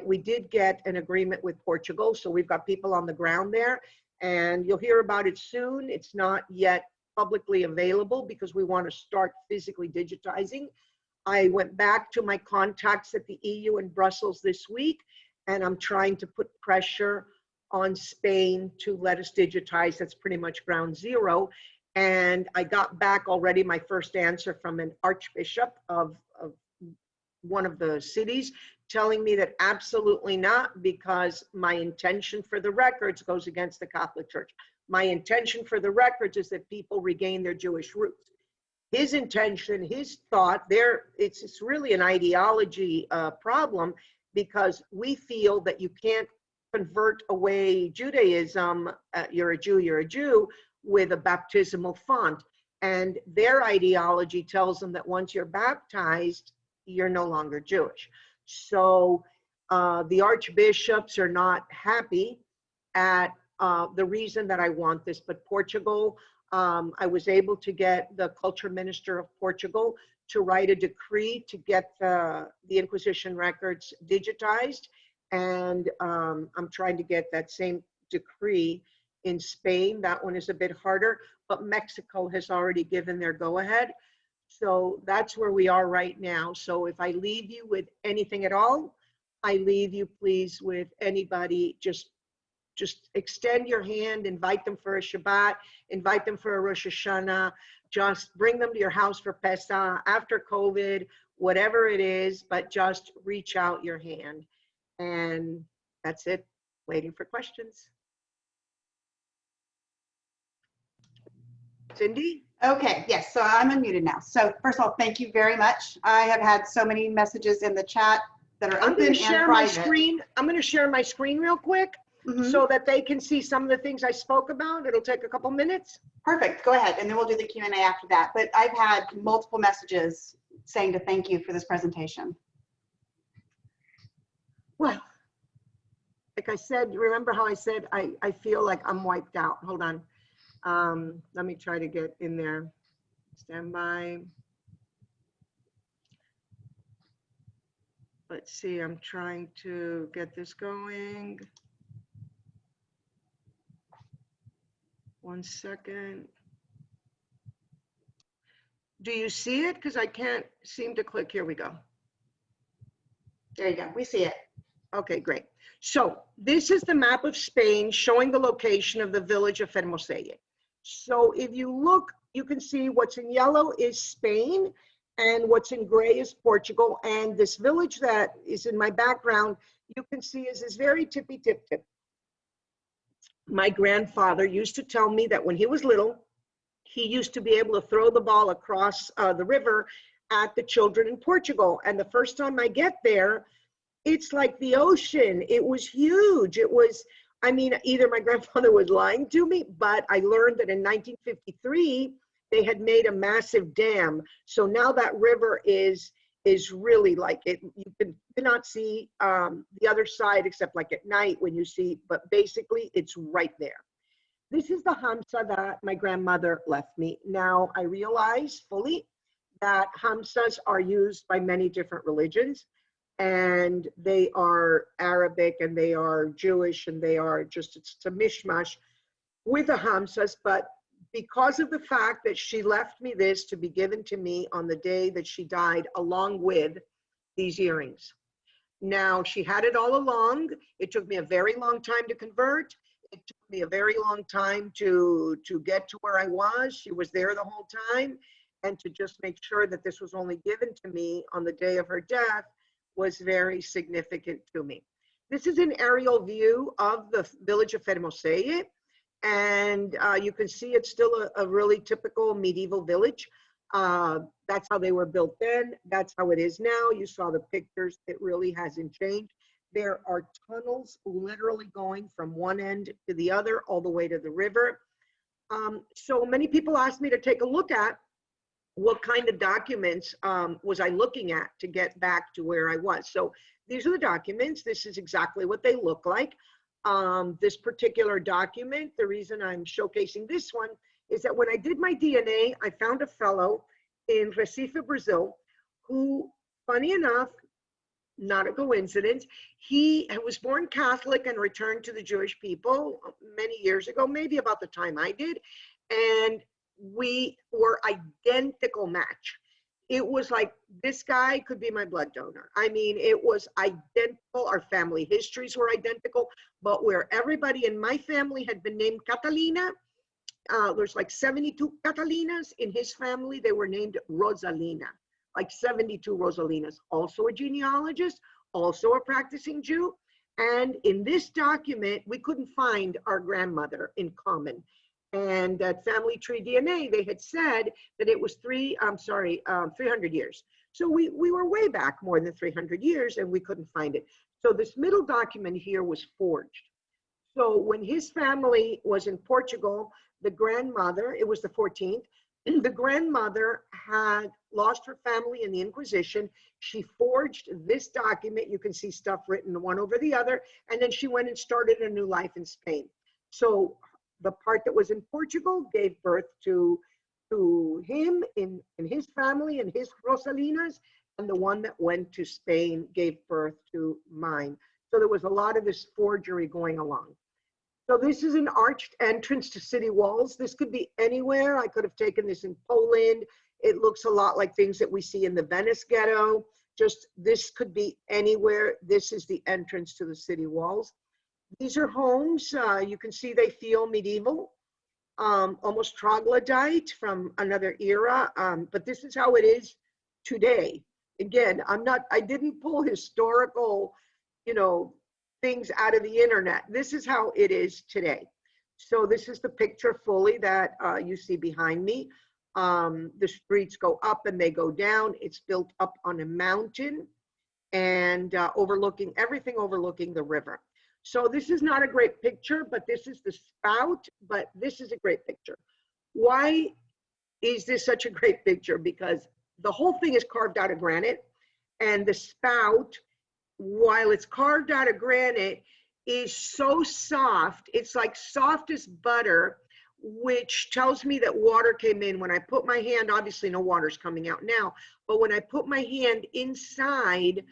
Speaker 2: We did get an agreement with Portugal, so we've got people on the ground there, and you'll hear about it soon. It's not yet publicly available because we want to start physically digitizing. I went back to my contacts at the EU in Brussels this week, and I'm trying to put pressure on Spain to let us digitize. That's pretty much ground zero. And I got back already my first answer from an archbishop of one of the cities, telling me that absolutely not, because my intention for the records goes against the Catholic Church. My intention for the records is that people regain their Jewish roots. His intention, his thought, it's really an ideology problem, because we feel that you can't convert away Judaism, you're a Jew, with a baptismal font. And their ideology tells them that once you're baptized, you're no longer Jewish. So the archbishops are not happy at the reason that I want this, but Portugal, I was able to get the culture minister of Portugal to write a decree to get the Inquisition records digitized. And I'm trying to get that same decree in Spain. That one is a bit harder, but Mexico has already given their go-ahead. So that's where we are right now. So if I leave you with anything at all, I leave you please with anybody, just extend your hand, invite them for a Shabbat, invite them for a Rosh Hashanah, just bring them to your house for Pesach, after COVID, whatever it is, but just reach out your hand. And that's it, waiting for questions. Cindy?
Speaker 1: Okay, yes, so I'm unmuted now. So first of all, thank you very much. I have had so many messages in the chat that are open and private.
Speaker 2: I'm going to share my screen real quick so that they can see some of the things I spoke about. It'll take a couple minutes.
Speaker 1: Perfect, go ahead, and then we'll do the Q&A after that. But I've had multiple messages saying to thank you for this presentation.
Speaker 2: Well, like I said, remember how I said, I feel like I'm wiped out. Hold on. Let me try to get in there. Stand by. Let's see, I'm trying to get this going. 1 second. Do you see it? Because I can't seem to click. Here we go.
Speaker 1: There you go. We see it.
Speaker 2: Okay, great. So this is the map of Spain showing the location of the village of Fermoselle. So if you look, you can see what's in yellow is Spain and what's in gray is Portugal. And this village that is in my background, you can see is this very tippy tip tip. My grandfather used to tell me that when he was little, he used to be able to throw the ball across the river at the children in Portugal. And the first time I get there, it's like the ocean. It was huge. It was, I mean, either my grandfather was lying to me, but I learned that in 1953, they had made a massive dam. So now that river is really like it, you cannot see the other side except like at night when you see, but basically it's right there. This is the hamsa that my grandmother left me. Now I realize fully that hamsas are used by many different religions, and they are Arabic and they are Jewish and they are just, it's a mishmash with the hamsas, but because of the fact that she left me this to be given to me on the day that she died, along with these earrings. Now, she had it all along. It took me a very long time to convert. It took me a very long time to get to where I was. She was there the whole time. And to just make sure that this was only given to me on the day of her death was very significant to me. This is an aerial view of the village of Fermoselle. And you can see it's still a really typical medieval village. That's how they were built then. That's how it is now. You saw the pictures. It really hasn't changed. There are tunnels literally going from one end to the other, all the way to the river. So many people asked me to take a look at what kind of documents was I looking at to get back to where I was. So these are the documents. This is exactly what they look like. This particular document, the reason I'm showcasing this one is that when I did my DNA, I found a fellow in Recife, Brazil, who, funny enough, not a coincidence, he was born Catholic and returned to the Jewish people many years ago, maybe about the time I did, and we were identical match. It was like, this guy could be my blood donor. I mean, it was identical. Our family histories were identical, but where everybody in my family had been named Catalina, there's like 72 Catalinas. In his family, they were named Rosalina, like 72 Rosalinas. Also a genealogist, also a practicing Jew. And in this document, we couldn't find our grandmother in common. And that family tree DNA, they had said that it was 300 years. So we were way back more than 300 years and we couldn't find it. So this middle document here was forged. So when his family was in Portugal, the grandmother, it was the 14th, and the grandmother had lost her family in the Inquisition. She forged this document. You can see stuff written one over the other. And then she went and started a new life in Spain. So the part that was in Portugal gave birth to him in his family and his Rosalinas, and the one that went to Spain gave birth to mine. So there was a lot of this forgery going along. So this is an arched entrance to city walls. This could be anywhere. I could have taken this in Poland. It looks a lot like things that we see in the Venice ghetto. Just this could be anywhere. This is the entrance to the city walls. These are homes. You can see they feel medieval, almost troglodyte from another era. But this is how it is today. Again, I didn't pull historical, things out of the internet. This is how it is today. So this is the picture fully that you see behind me. The streets go up and they go down. It's built up on a mountain and overlooking the river. So this is not a great picture, but this is the spout, but this is a great picture. Why is this such a great picture? Because the whole thing is carved out of granite, and the spout, while it's carved out of granite, is so soft. It's like soft as butter, which tells me that water came in. When I put my hand, obviously no water's coming out now, but when I put my hand inside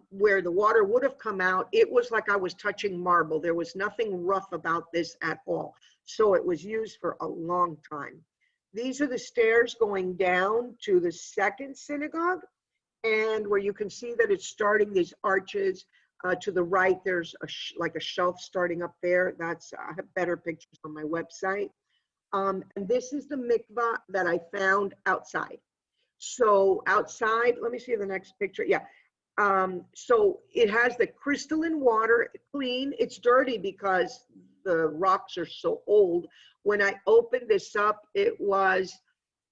Speaker 2: where the water would have come out, it was like I was touching marble. There was nothing rough about this at all. So it was used for a long time. These are the stairs going down to the second synagogue, and where you can see that it's starting these arches. To the right, there's like a shelf starting up there. I have better pictures on my website. And this is the mikveh that I found outside. So outside, let me see the next picture. Yeah. So it has the crystalline water, clean. It's dirty because the rocks are so old. When I opened this up, it was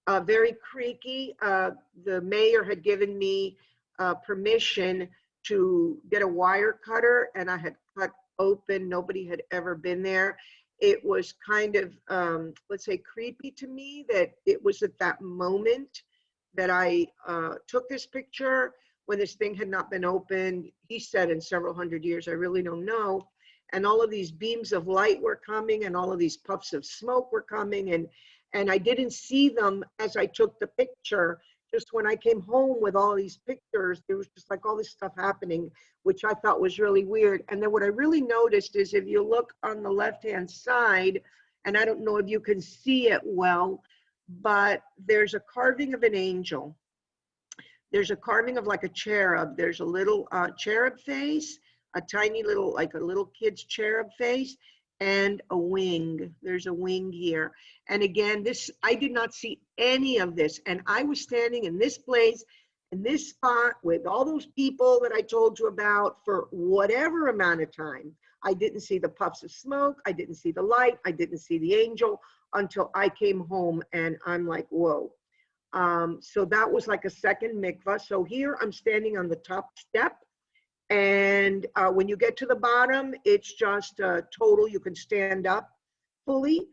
Speaker 2: very creaky. The mayor had given me permission to get a wire cutter, and I had cut open. Nobody had ever been there. It was kind of, let's say, creepy to me that it was at that moment that I took this picture when this thing had not been opened. He said in several hundred years, I really don't know. And all of these beams of light were coming, and all of these puffs of smoke were coming, and I didn't see them as I took the picture. Just when I came home with all these pictures, there was just like all this stuff happening, which I thought was really weird. And then what I really noticed is if you look on the left-hand side, and I don't know if you can see it well, but there's a carving of an angel. There's a carving of like a cherub. There's a little cherub face, a tiny little, like a little kid's cherub face, and a wing. There's a wing here. And again, this, I did not see any of this. And I was standing in this place, in this spot with all those people that I told you about for whatever amount of time. I didn't see the puffs of smoke. I didn't see the light. I didn't see the angel until I came home, and I'm like, whoa. So that was like a second mikvah. So here I'm standing on the top step. And when you get to the bottom, it's just total, you can stand up fully.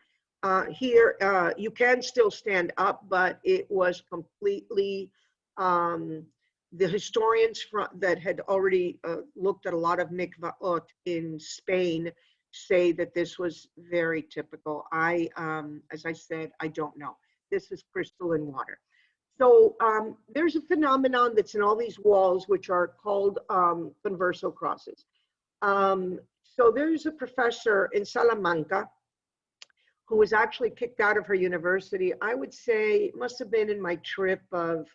Speaker 2: Here, you can still stand up, but it was completely, the historians that had already looked at a lot of mikvaot in Spain say that this was very typical. As I said, I don't know. This is crystalline water. So there's a phenomenon that's in all these walls, which are called Converso crosses. So there's a professor in Salamanca who was actually kicked out of her university. I would say it must have been in my trip of,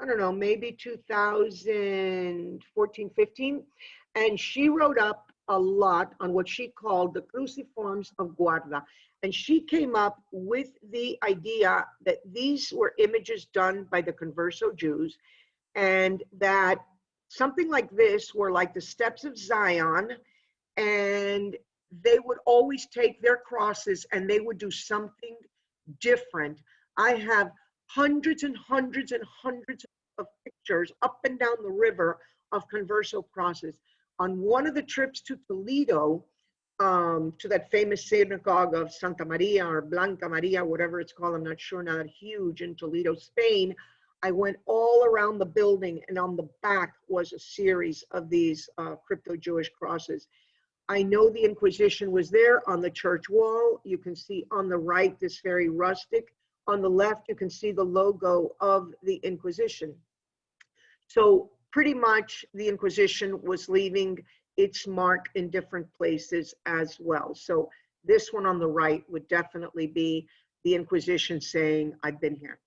Speaker 2: I don't know, maybe 2014, 15. And she wrote up a lot on what she called the cruciforms of Guarda. And she came up with the idea that these were images done by the Converso Jews, and that something like this were like the steps of Zion, and they would always take their crosses and they would do something different. I have hundreds and hundreds and hundreds of pictures up and down the river of Converso crosses. On one of the trips to Toledo, to that famous synagogue of Santa Maria or Blanca Maria, whatever it's called, I'm not sure now, that huge in Toledo, Spain, I went all around the building, and on the back was a series of these crypto-Jewish crosses. I know the Inquisition was there on the church wall. You can see on the right, this very rustic. On the left, you can see the logo of the Inquisition. So pretty much the Inquisition was leaving its mark in different places as well. So this one on the right would definitely be the Inquisition saying, I've been here.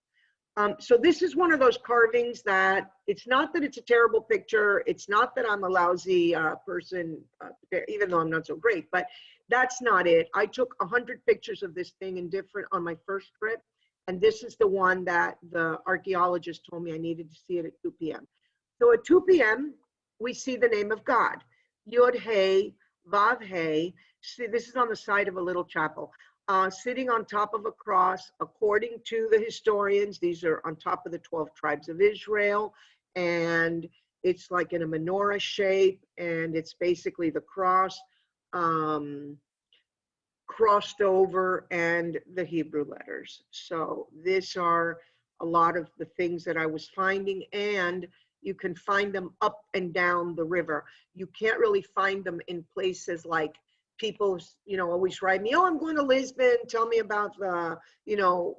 Speaker 2: So this is one of those carvings that it's not that it's a terrible picture. It's not that I'm a lousy person, even though I'm not so great, but that's not it. I took 100 pictures of this thing in different on my first trip. And this is the one that the archaeologist told me I needed to see it at 2 p.m. So at 2 p.m., we see the name of God. Yod Hey, Vav Hey. See, this is on the side of a little chapel. Sitting on top of a cross, according to the historians, these are on top of the 12 tribes of Israel, and it's like in a menorah shape, and it's basically the cross crossed over and the Hebrew letters. So these are a lot of the things that I was finding, and You can find them up and down the river. You can't really find them in places like people, always write me, oh, I'm going to Lisbon. Tell me about the,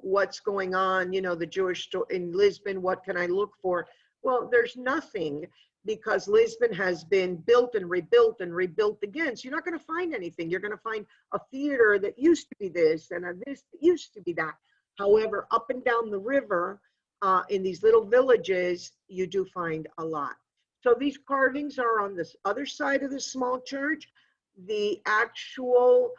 Speaker 2: what's going on, the Jewish in Lisbon. What can I look for? Well, there's nothing, because Lisbon has been built and rebuilt again. So you're not going to find anything. You're going to find a theater that used to be this and this that used to be that. However, up and down the river, in these little villages, you do find a lot. So these carvings are on this other side of the small church. The actual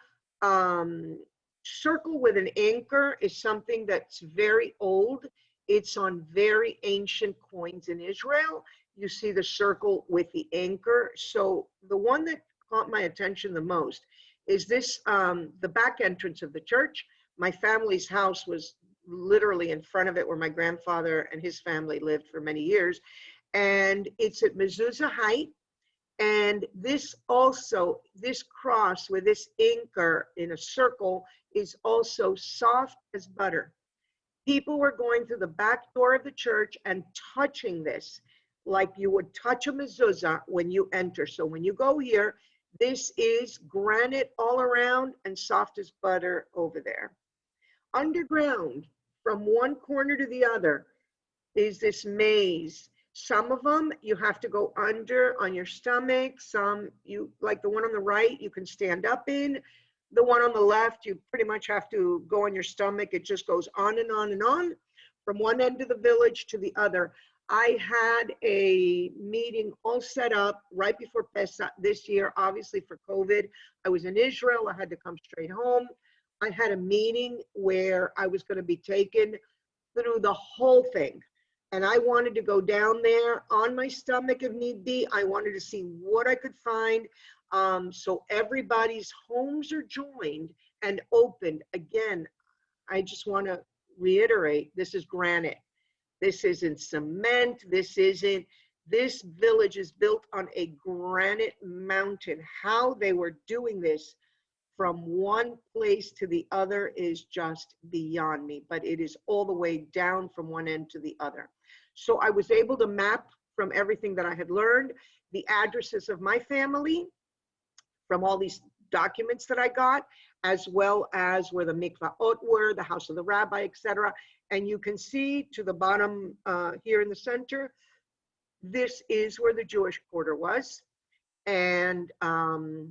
Speaker 2: circle with an anchor is something that's very old. It's on very ancient coins in Israel. You see the circle with the anchor. So the one that caught my attention the most is this, the back entrance of the church. My family's house was literally in front of it, where my grandfather and his family lived for many years. And it's at mezuzah height. And this also, this cross with this anchor in a circle is also soft as butter. People were going through the back door of the church and touching this like you would touch a mezuzah when you enter. So when you go here, this is granite all around and soft as butter over there. Underground, from one corner to the other, is this maze. Some of them you have to go under on your stomach. Some, you like the one on the right, you can stand up in. The one on the left, you pretty much have to go on your stomach. It just goes on and on and on from one end of the village to the other. I had a meeting all set up right before Pesach this year, obviously for COVID. I was in Israel. I had to come straight home. I had a meeting where I was going to be taken through the whole thing. And I wanted to go down there on my stomach if need be. I wanted to see what I could find. So everybody's homes are joined and opened. Again, I just want to reiterate, this is granite. This isn't cement. This village is built on a granite mountain. How they were doing this from one place to the other is just beyond me, but it is all the way down from one end to the other. So I was able to map from everything that I had learned, the addresses of my family from all these documents that I got, as well as where the mikvahot were, the house of the rabbi, etc. And you can see to the bottom here in the center, this is where the Jewish quarter was. And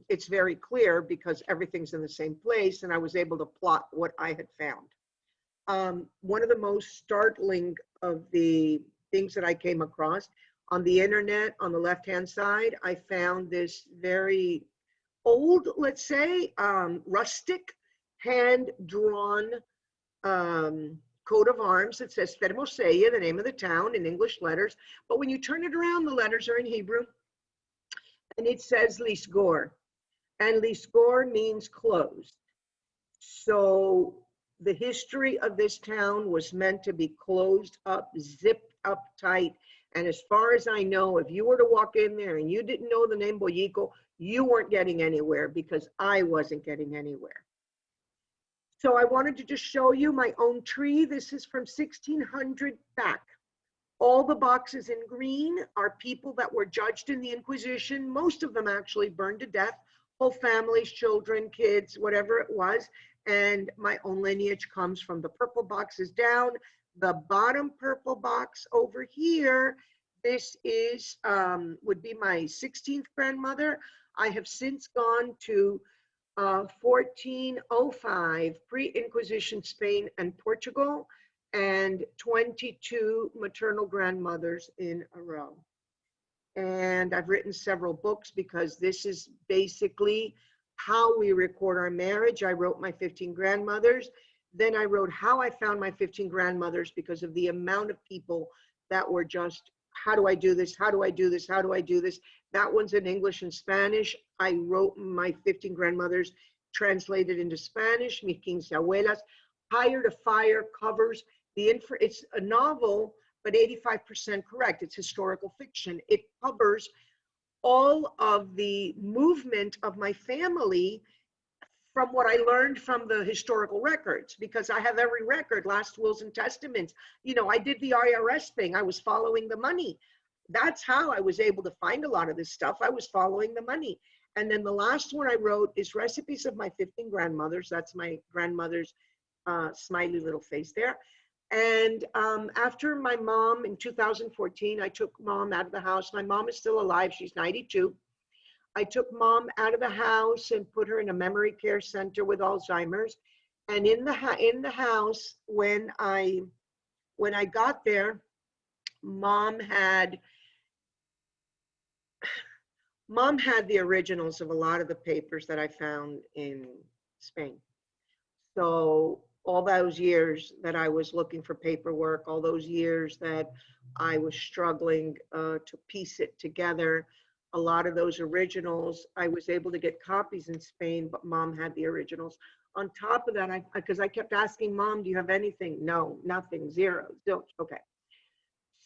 Speaker 2: it's very clear because everything's in the same place, and I was able to plot what I had found. One of the most startling of the things that I came across on the internet, on the left-hand side, I found this very old, let's say, rustic, hand-drawn coat of arms that says Fermoselle, the name of the town, in English letters. But when you turn it around, the letters are in Hebrew. And it says Lisgor. And Lisgor means closed. So the history of this town was meant to be closed up, zipped up tight. And as far as I know, if you were to walk in there and you didn't know the name Boyico, you weren't getting anywhere, because I wasn't getting anywhere. So I wanted to just show you my own tree. This is from 1600 back. All the boxes in green are people that were judged in the Inquisition. Most of them actually burned to death, whole families, children, kids, whatever it was. And my own lineage comes from the purple boxes down. The bottom purple box over here, this is, would be my 16th grandmother. I have since gone to 1405, Pre-Inquisition Spain and Portugal, and 22 maternal grandmothers in a row. And I've written several books because this is basically how we record our marriage. I wrote my 15 grandmothers. Then I wrote how I found my 15 grandmothers because of the amount of people that were just, how do I do this? How do I do this? How do I do this? That one's in English and Spanish. I wrote my 15 grandmothers translated into Spanish, mis quince abuelas. Hire to Fire covers it's a novel, but 85% correct. It's historical fiction. It covers all of the movement of my family from what I learned from the historical records, because I have every record, last wills and testaments. You know, I did the IRS thing. I was following the money. that's how I was able to find a lot of this stuff. I was following the money. And then the last one I wrote is recipes of my 15 grandmothers. That's my grandmother's smiley little face there. And after my mom in 2014, I took mom out of the house. My mom is still alive. She's 92. I took mom out of the house and put her in a memory care center with Alzheimer's. And in the house, when I got there, mom had the originals of a lot of the papers that I found in Spain. So all those years that I was looking for paperwork, all those years that I was struggling to piece it together, a lot of those originals, I was able to get copies in Spain, but mom had the originals. On top of that, because I kept asking mom, do you have anything? No, nothing, zero, zilch. Okay.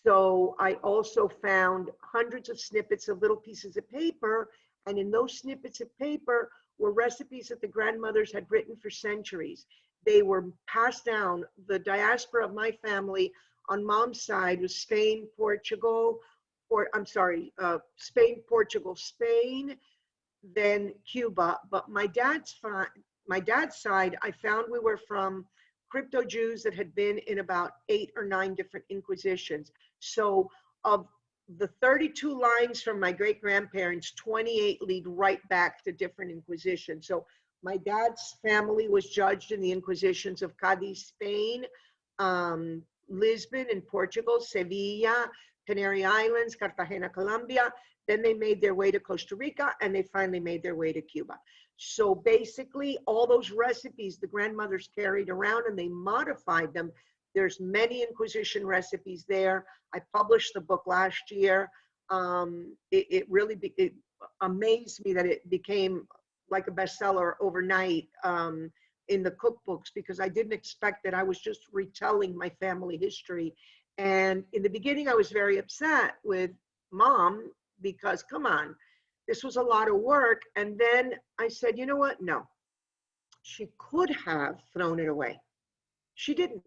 Speaker 2: So I also found hundreds of snippets of little pieces of paper, and in those snippets of paper were recipes that the grandmothers had written for centuries. They were passed down. The diaspora of my family on mom's side was Spain, Portugal, Spain, Portugal, Spain, then Cuba. But my dad's side, I found we were from crypto Jews that had been in about 8 or 9 different inquisitions. So of the 32 lines from my great grandparents, 28 lead right back to different inquisitions. So my dad's family was judged in the inquisitions of Cadiz, Spain, Lisbon in Portugal, Sevilla, Canary Islands, Cartagena, Colombia. Then they made their way to Costa Rica, and they finally made their way to Cuba. So basically, all those recipes the grandmothers carried around, and they modified them. There's many Inquisition recipes there. I published the book last year. It really amazed me that it became like a bestseller overnight in the cookbooks, because I didn't expect that. I was just retelling my family history. And in the beginning, I was very upset with mom because, come on, this was a lot of work. And then I said, you know what? No, she could have thrown it away. She didn't.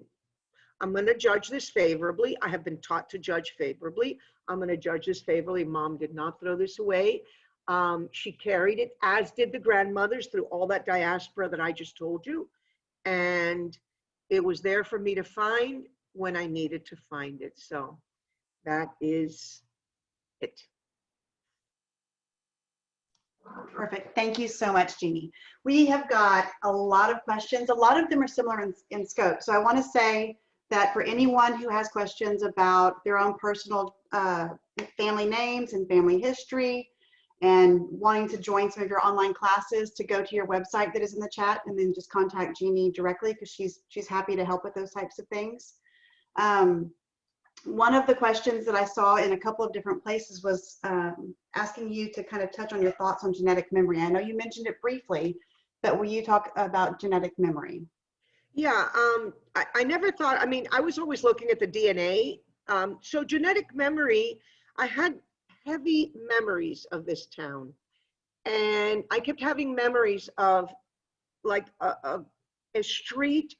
Speaker 2: I'm going to judge this favorably. I have been taught to judge favorably. I'm going to judge this favorably. Mom did not throw this away. She carried it, as did the grandmothers, through all that diaspora that I just told you. And it was there for me to find when I needed to find it. So that is it.
Speaker 1: Perfect. Thank you so much, Jeannie. We have got a lot of questions. A lot of them are similar in scope. So I want to say that for anyone who has questions about their own personal family names and family history and wanting to join some of your online classes, to go to your website that is in the chat and then just contact Jeannie directly, because she's happy to help with those types of things. One of the questions that I saw in a couple of different places was asking you to kind of touch on your thoughts on genetic memory. I know you mentioned it briefly, but will you talk about genetic memory?
Speaker 2: Yeah, I never thought, I mean, I was always looking at the DNA. So genetic memory, I had heavy memories of this town. And I kept having memories of like a street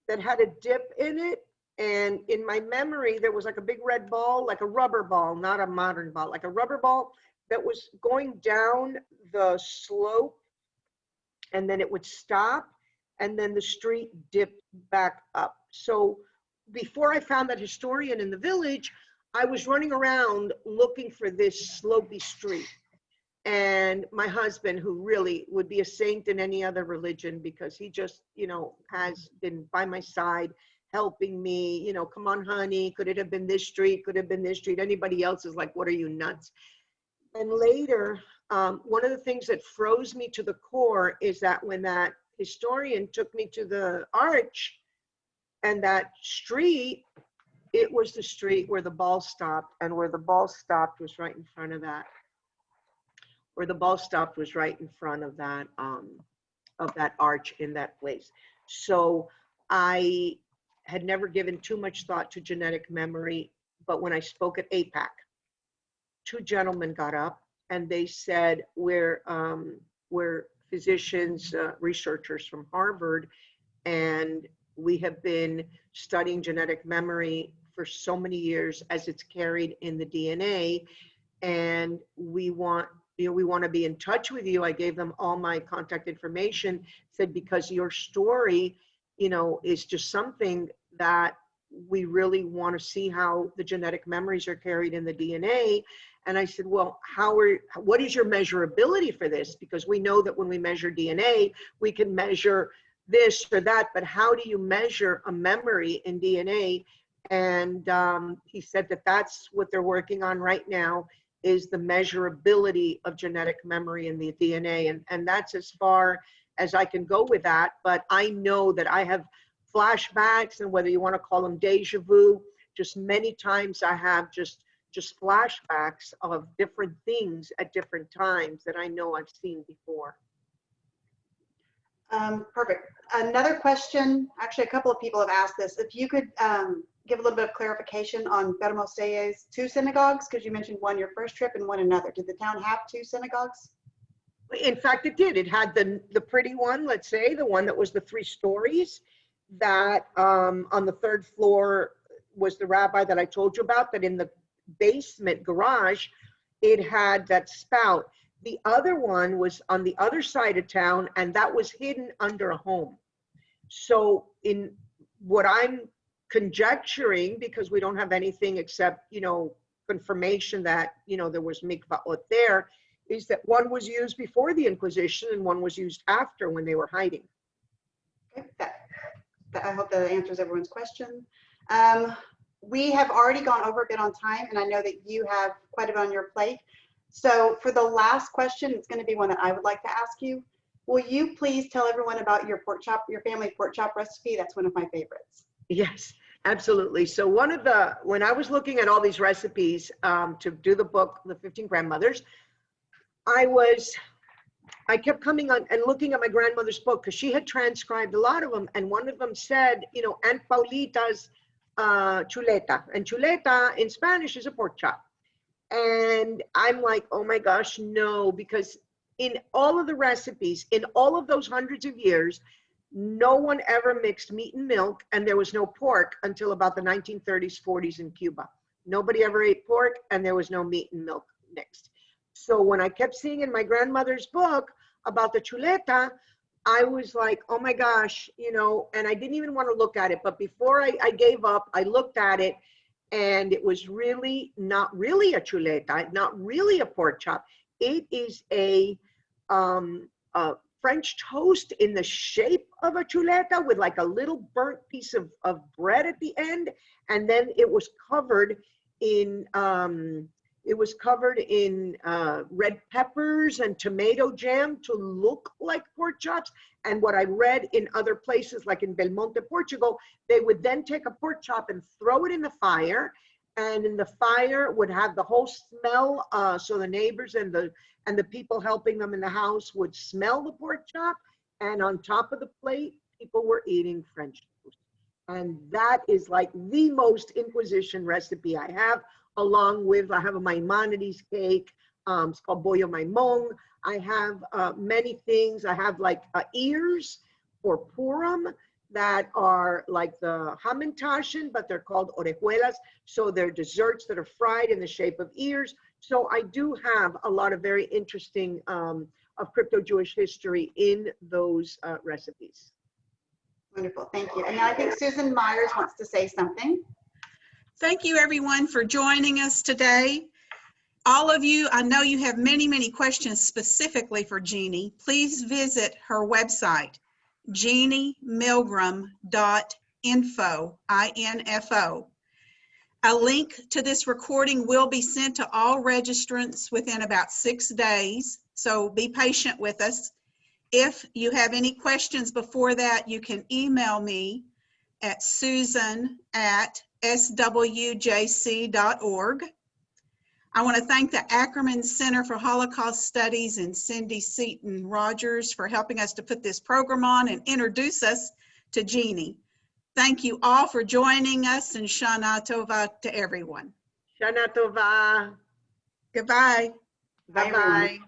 Speaker 2: that had a dip in it. And in my memory, there was like a big red ball, like a rubber ball, not a modern ball, like a rubber ball that was going down the slope, and then it would stop, and then the street dipped back up. So before I found that historian in the village, I was running around looking for this slopey street. And my husband, who really would be a saint in any other religion, because he just, you know, has been by my side, helping me, you know, come on, honey, could it have been this street? Could it have been this street? Anybody else is like, what are you, nuts? And later, one of the things that froze me to the core is that when that historian took me to the arch and that street, it was the street where the ball stopped, and where the ball stopped was right in front of that. Where the ball stopped was right in front of that arch in that place. So I had never given too much thought to genetic memory, but when I spoke at APAC, 2 gentlemen got up and they said, we're physicians, researchers from Harvard, and we have been studying genetic memory for so many years as it's carried in the DNA. And we want, we want to be in touch with you. I gave them all my contact information, said, because your story, is just something that we really want to see how the genetic memories are carried in the DNA. And I said, well, what is your measurability for this? Because we know that when we measure DNA, we can measure this or that, but how do you measure a memory in DNA? And he said that that's what they're working on right now, is the measurability of genetic memory in the DNA. And that's as far as I can go with that. But I know that I have flashbacks, and whether you want to call them deja vu, just many times I have just flashbacks of different things at different times that I know I've seen before.
Speaker 1: Perfect. Another question, actually a couple of people have asked this. If you could give a little bit of clarification on Fermoselle's 2 synagogues, because you mentioned one your first trip and one another. Did the town have 2 synagogues?
Speaker 2: In fact, it did. It had the pretty one, let's say, the one that was the 3 stories, that on the 3rd floor was the rabbi that I told you about, that in the basement garage, it had that spout. The other one was on the other side of town, and that was hidden under a home. So in what I'm conjecturing, because we don't have anything except, confirmation that, there was mikveh there, is that one was used before the Inquisition and one was used after, when they were hiding.
Speaker 1: Okay. I hope that answers everyone's question. We have already gone over a bit on time, and I know that you have quite a bit on your plate. So for the last question, it's going to be one that I would like to ask you. Will you please tell everyone about your pork chop, your family pork chop recipe? That's one of my favorites.
Speaker 2: Yes, absolutely. So when I was looking at all these recipes to do the book, The 15 Grandmothers, I kept coming on and looking at my grandmother's book, because she had transcribed a lot of them. And one of them said, Aunt Paulita's chuleta. And chuleta in Spanish is a pork chop. And I'm like, oh my gosh, no, because in all of the recipes, in all of those hundreds of years, no one ever mixed meat and milk, and there was no pork until about the 1930s, 40s in Cuba. Nobody ever ate pork, and there was no meat and milk mixed. So when I kept seeing in my grandmother's book about the chuleta, I was like, oh my gosh, and I didn't even want to look at it. But before I gave up, I looked at it, and it was really not really a chuleta, not really a pork chop. It is a French toast in the shape of a chuleta with like a little burnt piece of bread at the end. And then it was covered in red peppers and tomato jam to look like pork chops. And what I read in other places, like in Belmonte, Portugal, they would then take a pork chop and throw it in the fire. And in the fire would have the whole smell, so the neighbors and the people helping them in the house would smell the pork chop. And on top of the plate, people were eating French toast. And that is like the most Inquisition recipe I have, along with, I have a Maimonides cake. It's called Bollo Maimon. I have many things. I have like ears for Purim that are like the Hamantaschen, but they're called orejuelas. So they're desserts that are fried in the shape of ears. So I do have a lot of very interesting of crypto-Jewish history in those recipes.
Speaker 1: Wonderful, thank you. And now I think Susan Myers wants to say something.
Speaker 3: Thank you everyone for joining us today. All of you, I know you have many, many questions specifically for Genie. Please visit her website, geniemilgrom.info, I-N-F-O. A link to this recording will be sent to all registrants within about 6 days, so be patient with us. If you have any questions before that, you can email me at susan@swjc.org. I want to thank the Ackerman Center for Holocaust Studies and Cindy Seaton Rogers for helping us to put this program on and introduce us to Genie. Thank you all for joining us, and Shana Tova to everyone.
Speaker 2: Shana Tova.
Speaker 3: Goodbye.
Speaker 2: Bye-bye.